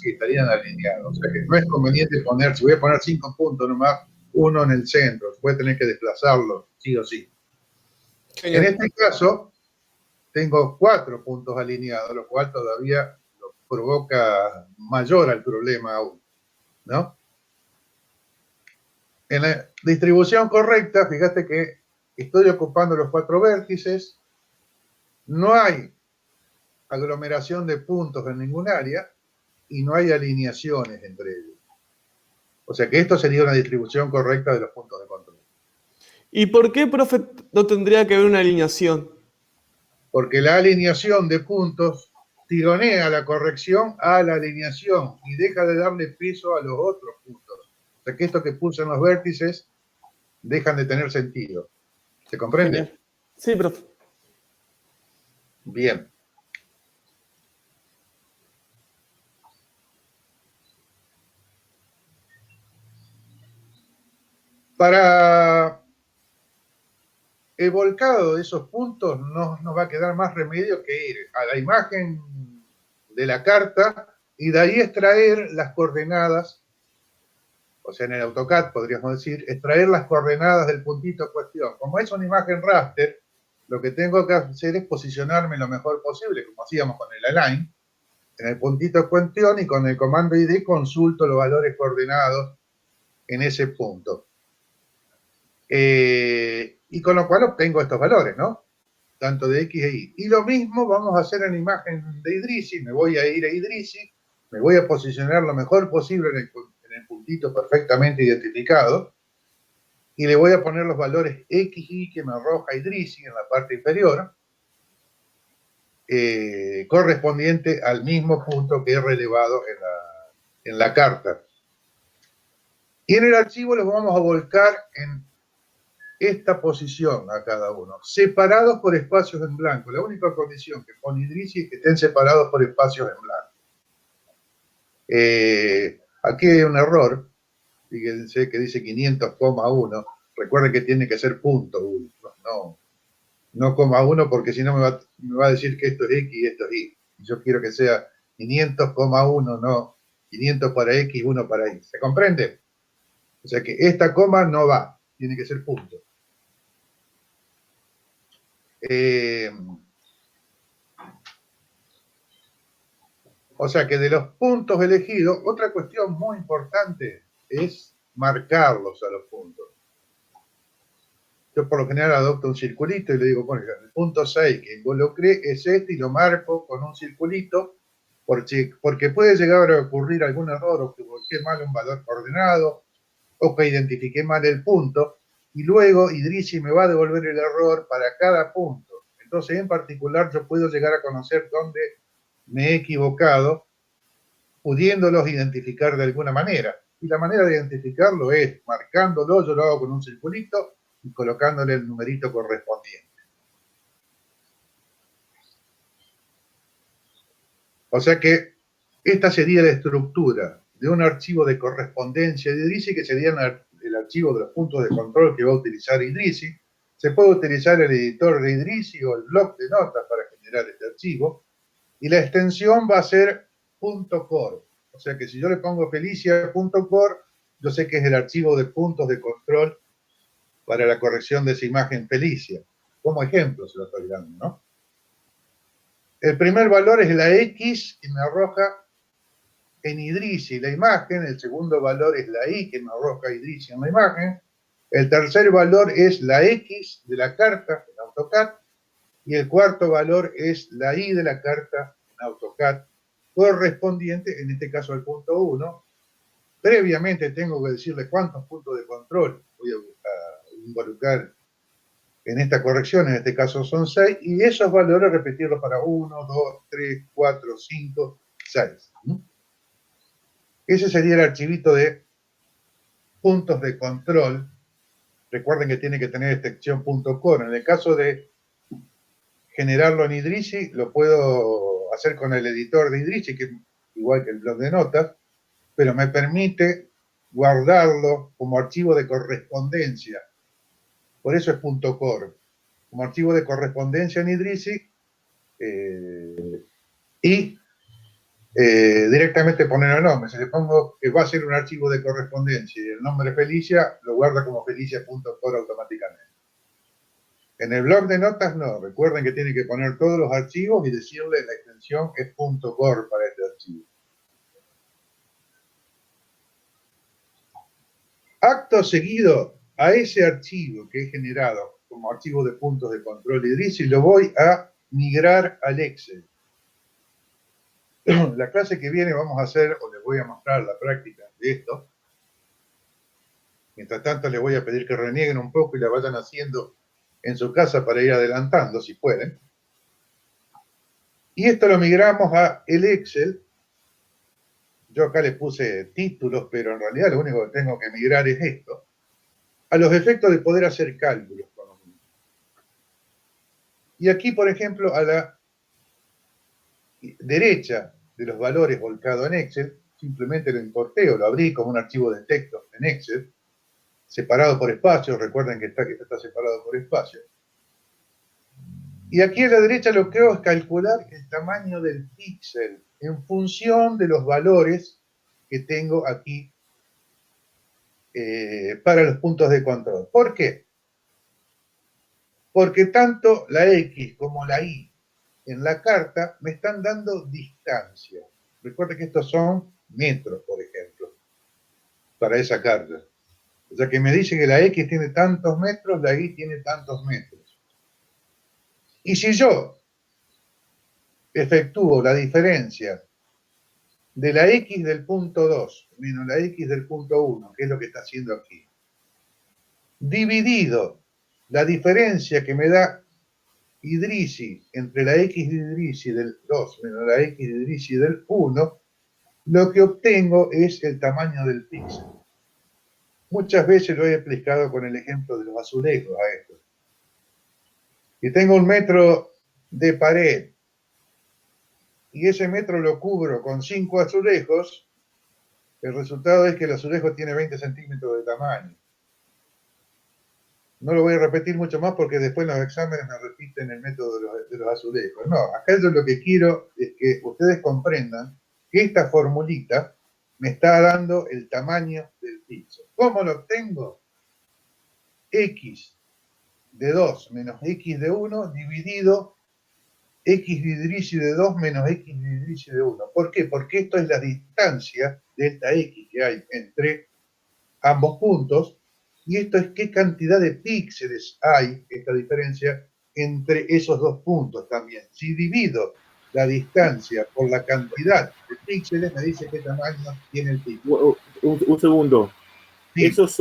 estarían alineados. O sea que no es conveniente poner, si voy a poner 5 puntos nomás, uno en el centro, voy a tener que desplazarlo, sí o sí. Genial. En este caso, tengo 4 puntos alineados, lo cual todavía lo provoca mayor al problema aún, ¿no? En la distribución correcta, fíjate que estoy ocupando los 4 vértices, no hay aglomeración de puntos en ningún área y no hay alineaciones entre ellos. O sea que esto sería una distribución correcta de los puntos de control. ¿Y por qué, profe, no tendría que haber una alineación? Porque la alineación de puntos tironea la corrección a la alineación y deja de darle peso a los otros puntos. O sea que esto que puse en los vértices dejan de tener sentido. ¿Se comprende? Genial. Sí, profe. Bien. Para el volcado de esos puntos no nos va a quedar más remedio que ir a la imagen de la carta y de ahí extraer las coordenadas, o sea, en el AutoCAD podríamos decir, extraer las coordenadas del puntito en cuestión. Como es una imagen raster, lo que tengo que hacer es posicionarme lo mejor posible, como hacíamos con el Align, en el puntito en cuestión y con el comando ID consulto los valores coordenados en ese punto. Y con lo cual obtengo estos valores, ¿no? Tanto de X e Y. Y lo mismo vamos a hacer en la imagen de Idrisi. Me voy a ir a Idrisi, me voy a posicionar lo mejor posible en el puntito perfectamente identificado, y le voy a poner los valores X, Y que me arroja Idrisi en la parte inferior, correspondiente al mismo punto que he relevado en la carta. Y en el archivo los vamos a volcar en esta posición a cada uno, separados por espacios en blanco. La única condición que pone Idrisi es que estén separados por espacios en blanco. Aquí hay un error, fíjense que dice 500,1. Recuerden que tiene que ser punto 1, no coma 1, porque si no me va a decir que esto es X y esto es Y. Yo quiero que sea 500,1, no 500 para X, 1 para Y. ¿Se comprende? O sea que esta coma no va, tiene que ser punto. O sea que de los puntos elegidos, otra cuestión muy importante es marcarlos a los puntos. Yo por lo general adopto un circulito y le digo, bueno, el punto 6 que involucré es este y lo marco con un circulito porque puede llegar a ocurrir algún error o que busqué mal un valor coordenado o que identifiqué mal el punto y luego Idrisi me va a devolver el error para cada punto. Entonces, en particular, yo puedo llegar a conocer dónde me he equivocado, pudiéndolos identificar de alguna manera. Y la manera de identificarlo es marcándolo, yo lo hago con un circulito y colocándole el numerito correspondiente. O sea que esta sería la estructura de un archivo de correspondencia de Idrisi, que sería el archivo de los puntos de control que va a utilizar Idrisi. Se puede utilizar el editor de Idrisi o el bloc de notas para generar este archivo. Y la extensión va a ser .core. O sea que si yo le pongo felicia.core, yo sé que es el archivo de puntos de control para la corrección de esa imagen Felicia. Como ejemplo se lo estoy dando, ¿no? El primer valor es la X que me arroja en Idrisi la imagen. El segundo valor es la Y que me arroja Idrisi en la imagen. El tercer valor es la X de la carta en AutoCAD. Y el cuarto valor es la Y de la carta en AutoCAD correspondiente, en este caso al punto 1. Previamente tengo que decirle cuántos puntos de control voy a involucrar en esta corrección, en este caso son 6, y esos valores repetirlos para 1, 2, 3, 4, 5, 6. Ese sería el archivito de puntos de control. Recuerden que tiene que tener extensión .core. En el caso de generarlo en Idrisi, lo puedo hacer con el editor de Idrisi, que es igual que el bloc de notas, pero me permite guardarlo como archivo de correspondencia. Por eso es .core. Como archivo de correspondencia en Idrisi y directamente poner el nombre. Si le pongo que va a ser un archivo de correspondencia y el nombre Felicia, lo guarda como felicia.core automáticamente. En el bloc de notas no, recuerden que tienen que poner todos los archivos y decirle la extensión es .core para este archivo. Acto seguido a ese archivo que he generado como archivo de puntos de control Idrisi, lo voy a migrar al Excel. La clase que viene vamos a hacer, o les voy a mostrar la práctica de esto. Mientras tanto les voy a pedir que renieguen un poco y la vayan haciendo en su casa para ir adelantando, si pueden. Y esto lo migramos a el Excel. Yo acá le puse títulos, pero en realidad lo único que tengo que migrar es esto. A los efectos de poder hacer cálculos. Y aquí, por ejemplo, a la derecha de los valores volcado en Excel, simplemente lo importé o lo abrí como un archivo de texto en Excel, separado por espacios. Recuerden que está separado por espacios. Y aquí a la derecha lo que hago es calcular el tamaño del píxel en función de los valores que tengo aquí para los puntos de control. ¿Por qué? Porque tanto la X como la Y en la carta me están dando distancia. Recuerden que estos son metros, por ejemplo, para esa carta. O sea que me dice que la X tiene tantos metros, la Y tiene tantos metros. Y si yo efectúo la diferencia de la X del punto 2 menos la X del punto 1, que es lo que está haciendo aquí, dividido la diferencia que me da Idrisi entre la X de Idrisi del 2 menos la X de Idrisi del 1, lo que obtengo es el tamaño del píxel. Muchas veces lo he explicado con el ejemplo de los azulejos a esto. Si tengo 1 metro de pared y ese metro lo cubro con 5 azulejos, el resultado es que el azulejo tiene 20 centímetros de tamaño. No lo voy a repetir mucho más porque después en los exámenes me repiten el método de los azulejos. No, acá yo lo que quiero es que ustedes comprendan que esta formulita me está dando el tamaño del píxel. ¿Cómo lo obtengo? X de 2 menos X de 1 dividido X de Idrisi de 2 menos X de Idrisi de 1. ¿Por qué? Porque esto es la distancia de esta X que hay entre ambos puntos, y esto es qué cantidad de píxeles hay, esta diferencia, entre esos dos puntos también. Si divido la distancia por la cantidad de píxeles, me dice qué tamaño tiene el píxel. Un segundo. Sí. Esos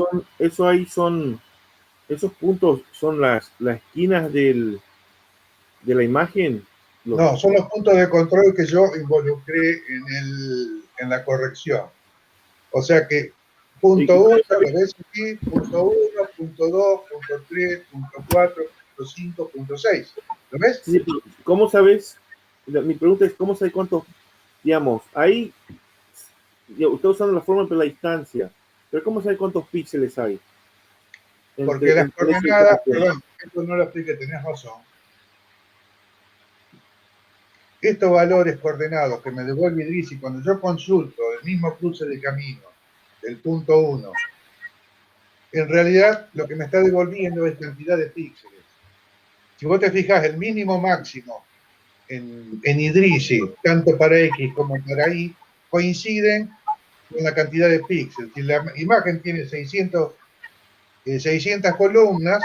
puntos son las esquinas de la imagen. No, son los puntos de control que yo involucré en la corrección. O sea que punto 1, lo ves aquí, punto 1, punto 2, punto 3, punto 4, punto 5, punto 6. ¿Lo ves? Sí, ¿cómo sabes? Mi pregunta es, ¿cómo sabes cuántos, digamos, ahí, usted usando la fórmula de la distancia, pero ¿cómo sabes cuántos píxeles hay? Porque las coordenadas, perdón, esto no lo expliqué, tenés razón. Estos valores coordenados que me devuelve Idrisi cuando yo consulto el mismo cruce de camino del punto 1, en realidad lo que me está devolviendo es cantidad de píxeles. Si vos te fijas, el mínimo máximo en Idrisi, tanto para X como para Y, coinciden con la cantidad de píxeles. Si la imagen tiene 600 columnas,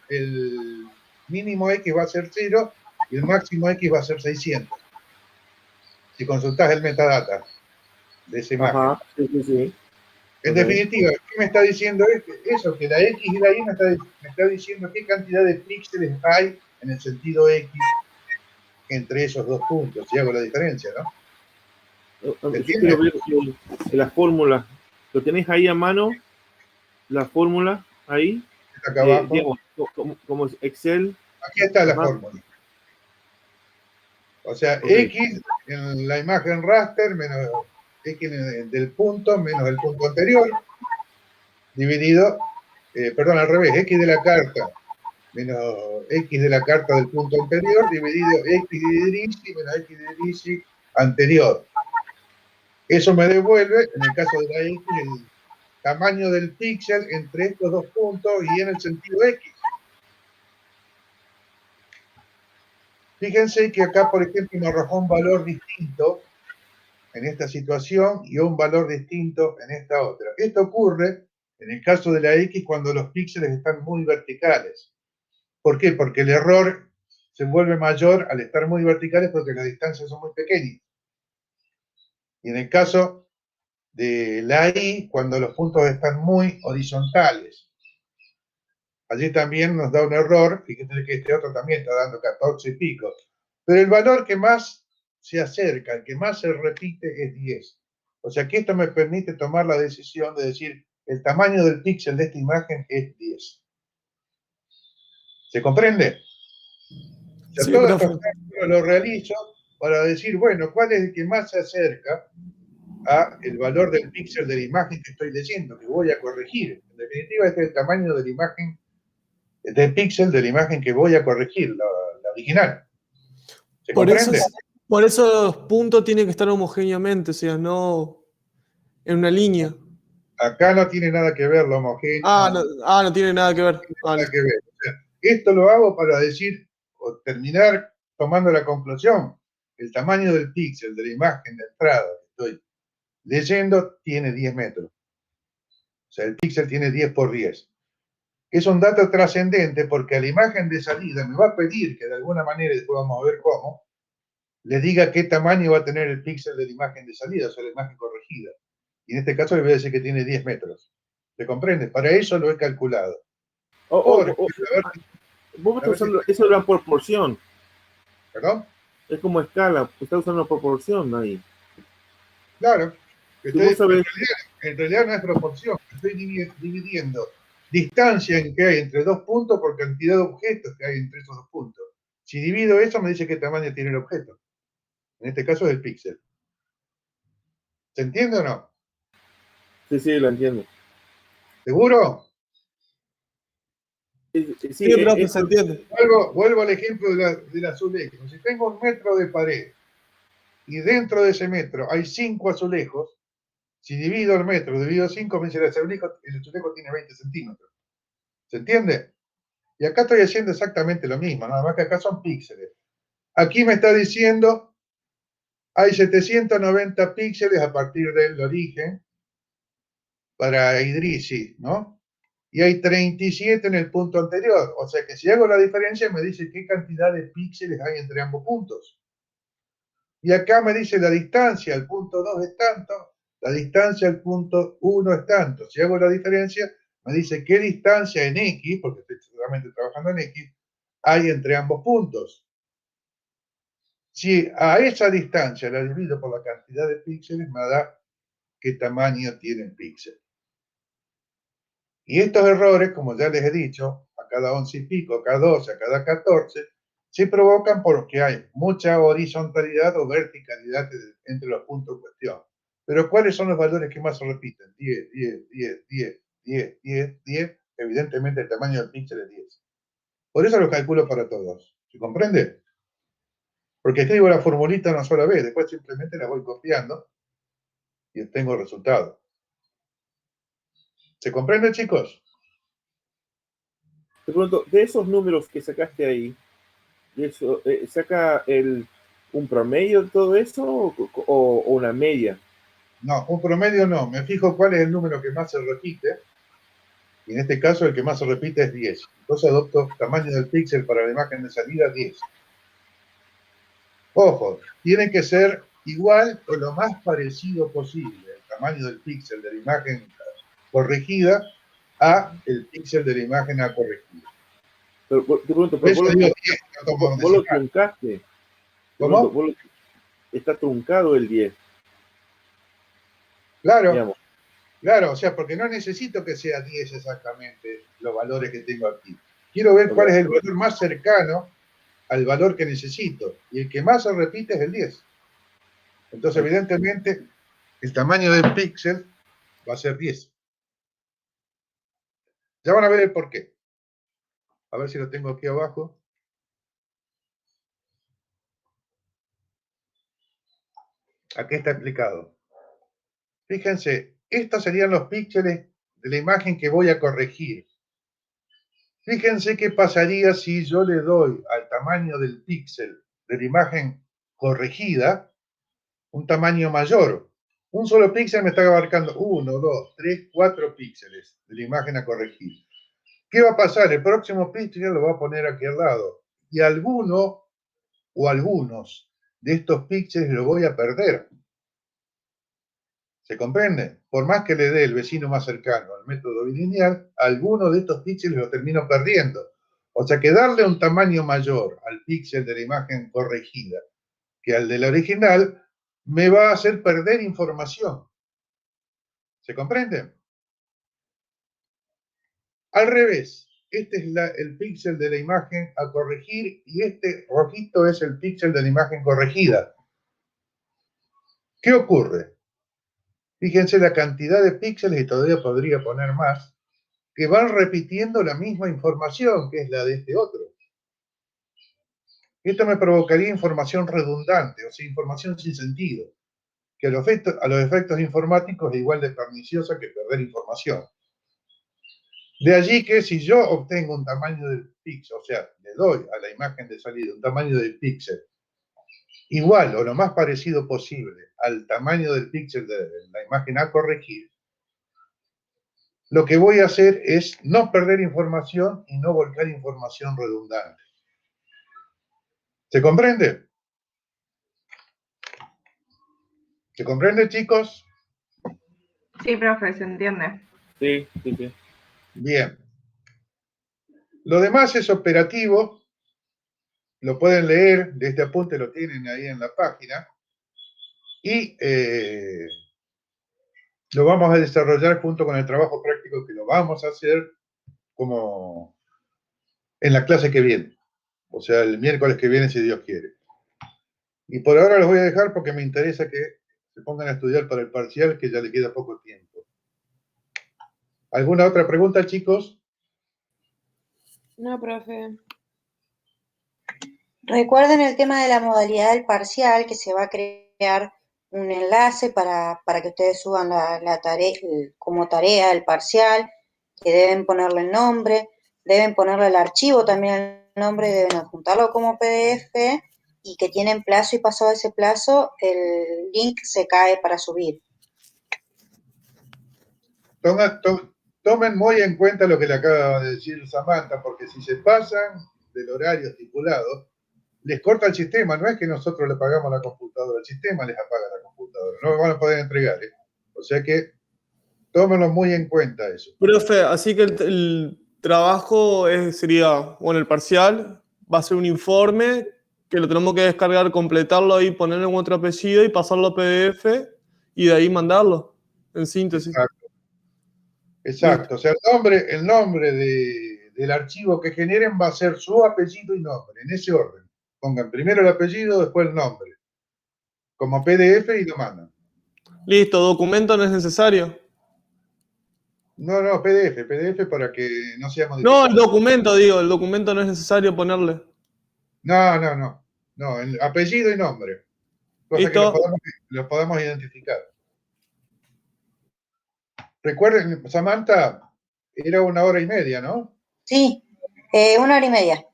el mínimo X va a ser 0 y el máximo X va a ser 600. Si consultás el metadata de esa imagen. Ajá, sí. En definitiva, ¿qué me está diciendo eso? Que la X y la Y me está diciendo qué cantidad de píxeles hay en el sentido X entre esos dos puntos, si hago la diferencia, ¿no? Yo quiero ver la fórmula. ¿Lo tenés ahí a mano? La fórmula ahí. Está acá abajo. Digamos, como Excel. Aquí está la fórmula. O sea, okay. X en la imagen raster menos X del punto menos el punto anterior, dividido, perdón, al revés, X de la carta menos X de la carta del punto anterior, dividido X de Idrisi menos X de Idrisi anterior. Eso me devuelve, en el caso de la X, el tamaño del píxel entre estos dos puntos y en el sentido X. Fíjense que acá, por ejemplo, me arrojó un valor distinto en esta situación y un valor distinto en esta otra. Esto ocurre en el caso de la X cuando los píxeles están muy verticales. ¿Por qué? Porque el error se vuelve mayor al estar muy verticales porque las distancias son muy pequeñas. Y en el caso de la Y, cuando los puntos están muy horizontales. Allí también nos da un error, fíjense que este otro también está dando 14 y pico. Pero el valor que más se acerca, el que más se repite es 10. O sea que esto me permite tomar la decisión de decir, el tamaño del píxel de esta imagen es 10. ¿Se comprende? O sea, sí, todo esto lo realizo para decir, bueno, ¿cuál es el que más se acerca a el valor del píxel de la imagen que estoy leyendo, que voy a corregir? En definitiva, este es el tamaño de la imagen, del píxel de la imagen que voy a corregir, la original. ¿Se comprende? Por eso los puntos tienen que estar homogéneamente, o sea, no en una línea. Acá no tiene nada que ver lo homogéneo. No tiene nada que ver. No tiene nada que ver. O sea, esto lo hago para decir, o terminar tomando la conclusión. El tamaño del píxel de la imagen de entrada que estoy leyendo tiene 10 metros. O sea, el píxel tiene 10 por 10. Es un dato trascendente porque a la imagen de salida me va a pedir que de alguna manera, después vamos a ver cómo, le diga qué tamaño va a tener el píxel de la imagen de salida, o sea, la imagen corregida. Y en este caso le voy a decir que tiene 10 metros. ¿Se comprende? Para eso lo he calculado. Porque, vos estás usando eso de la proporción. ¿Perdón? Es como escala, estás usando una proporción ahí. Claro. Sabes... En realidad no es proporción. Estoy dividiendo distancia en que hay entre dos puntos por cantidad de objetos que hay entre esos dos puntos. Si divido eso, me dice qué tamaño tiene el objeto. En este caso es el píxel. ¿Se entiende o no? Sí, lo entiendo. ¿Seguro? Sí, profe, se entiende. Vuelvo al ejemplo del azulejo. Si tengo 1 metro de pared y dentro de ese metro hay 5 azulejos, si divido el metro, divido 5, me dice el azulejo tiene 20 centímetros. ¿Se entiende? Y acá estoy haciendo exactamente lo mismo, nada más que acá son píxeles. Aquí me está diciendo, hay 790 píxeles a partir del origen para Idrisi, ¿no? Y hay 37 en el punto anterior. O sea que si hago la diferencia me dice qué cantidad de píxeles hay entre ambos puntos. Y acá me dice la distancia al punto 2 es tanto, la distancia al punto 1 es tanto. Si hago la diferencia, me dice qué distancia en X, porque estoy seguramente trabajando en X, hay entre ambos puntos. Si a esa distancia la divido por la cantidad de píxeles, me da qué tamaño tiene el píxel. Y estos errores, como ya les he dicho, a cada 11 y pico, a cada 12, a cada 14, se provocan porque hay mucha horizontalidad o verticalidad entre los puntos en cuestión. Pero ¿cuáles son los valores que más se repiten? 10, 10, 10, 10, 10, 10, 10. Evidentemente el tamaño del píxel es 10. Por eso lo calculo para todos. ¿Se comprende? Porque escribo la formulita una sola vez, después simplemente la voy copiando y obtengo el resultado. ¿Se comprende, chicos? Te pregunto, de esos números que sacaste ahí, de eso, ¿saca un promedio de todo eso o una media? No, un promedio no. Me fijo cuál es el número que más se repite. Y en este caso el que más se repite es 10. Entonces adopto tamaño del píxel para la imagen de salida 10. Ojo, tiene que ser igual o lo más parecido posible el tamaño del píxel de la imagen corregida a el píxel de la imagen a corregida. Pero te pregunto, pero vos lo truncaste. ¿Cómo? Está truncado el 10. Claro, digamos. Claro, o sea, porque no necesito que sea 10 exactamente los valores que tengo aquí. Quiero ver cuál es el valor más cercano al valor que necesito. Y el que más se repite es el 10. Entonces, evidentemente, el tamaño del píxel va a ser 10. Ya van a ver el por qué. A ver si lo tengo aquí abajo. Aquí está explicado. Fíjense, estos serían los píxeles de la imagen que voy a corregir. Fíjense qué pasaría si yo le doy al tamaño del píxel de la imagen corregida un tamaño mayor. Un solo píxel me está abarcando 1, 2, 3, 4 píxeles de la imagen a corregir. ¿Qué va a pasar? El próximo píxel lo va a poner aquí al lado. Y alguno o algunos de estos píxeles lo voy a perder. ¿Se comprende? Por más que le dé el vecino más cercano al método bilineal, alguno de estos píxeles lo termino perdiendo. O sea que darle un tamaño mayor al píxel de la imagen corregida que al del original me va a hacer perder información. ¿Se comprende? Al revés, este es el píxel de la imagen a corregir y este rojito es el píxel de la imagen corregida. ¿Qué ocurre? Fíjense la cantidad de píxeles, y todavía podría poner más, que van repitiendo la misma información, que es la de este otro. Esto me provocaría información redundante, o sea, información sin sentido, que a los efectos informáticos es igual de perniciosa que perder información. De allí que si yo obtengo un tamaño del píxel, o sea, le doy a la imagen de salida un tamaño del píxel igual o lo más parecido posible al tamaño del píxel de la imagen a corregir, lo que voy a hacer es no perder información y no volcar información redundante. ¿Se comprende? ¿Se comprende, chicos? Sí, profe, se entiende. Sí, sí, sí. Bien. Lo demás es operativo. Lo pueden leer, de este apunte lo tienen ahí en la página. Y lo vamos a desarrollar junto con el trabajo práctico que lo vamos a hacer como en la clase que viene. O sea, el miércoles que viene, si Dios quiere. Y por ahora los voy a dejar porque me interesa que se pongan a estudiar para el parcial, que ya le queda poco tiempo. ¿Alguna otra pregunta, chicos? No, profe. Recuerden el tema de la modalidad del parcial, que se va a crear un enlace para que ustedes suban la tarea, como tarea el parcial, que deben ponerle el nombre, deben ponerle el archivo también el nombre, deben adjuntarlo como PDF y que tienen plazo y pasado ese plazo el link se cae para subir. Tomen muy en cuenta lo que le acaba de decir Samantha, porque si se pasan del horario estipulado, les corta el sistema. No es que nosotros le pagamos la computadora, el sistema les apaga la computadora. No lo van a poder entregar. O sea que tómenlo muy en cuenta eso. Profe, así que el trabajo sería, bueno, el parcial va a ser un informe que lo tenemos que descargar, completarlo ahí, ponerle un otro apellido y pasarlo a PDF y de ahí mandarlo, en síntesis. Exacto. O sea, el nombre del archivo que generen va a ser su apellido y nombre, en ese orden. Pongan primero el apellido, después el nombre, como PDF y lo mandan. Listo, documento no es necesario. No, PDF para que no sea No, modificado. el documento, digo, el documento no es necesario ponerle. No, el apellido y nombre. Cosa ¿Listo? que lo podamos identificar. Recuerden, Samantha, era 1 hora y media, ¿no? Sí, 1 hora y media.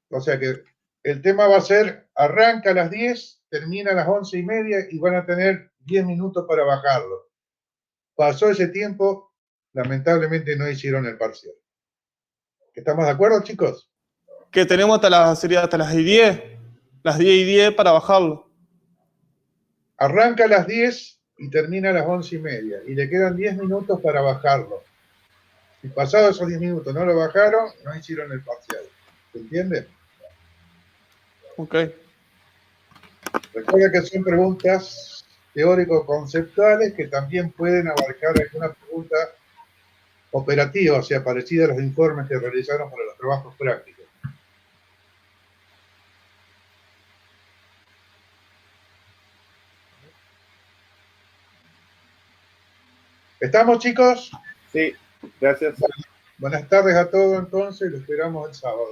O sea que el tema va a ser, arranca a las 10, termina a las 11:30 y van a tener 10 minutos para bajarlo. Pasó ese tiempo, lamentablemente no hicieron el parcial. ¿Estamos de acuerdo, chicos? Que tenemos sería hasta las 10. Las 10:10 para bajarlo. Arranca a las 10 y termina a las 11:30 y le quedan 10 minutos para bajarlo. Si pasados esos 10 minutos no lo bajaron, no hicieron el parcial. ¿Se entiende? Ok. Recuerda que son preguntas teórico-conceptuales que también pueden abarcar alguna pregunta operativa, o sea, parecida a los informes que realizaron para los trabajos prácticos. ¿Estamos, chicos? Sí, gracias. Buenas tardes a todos, entonces, lo esperamos el sábado.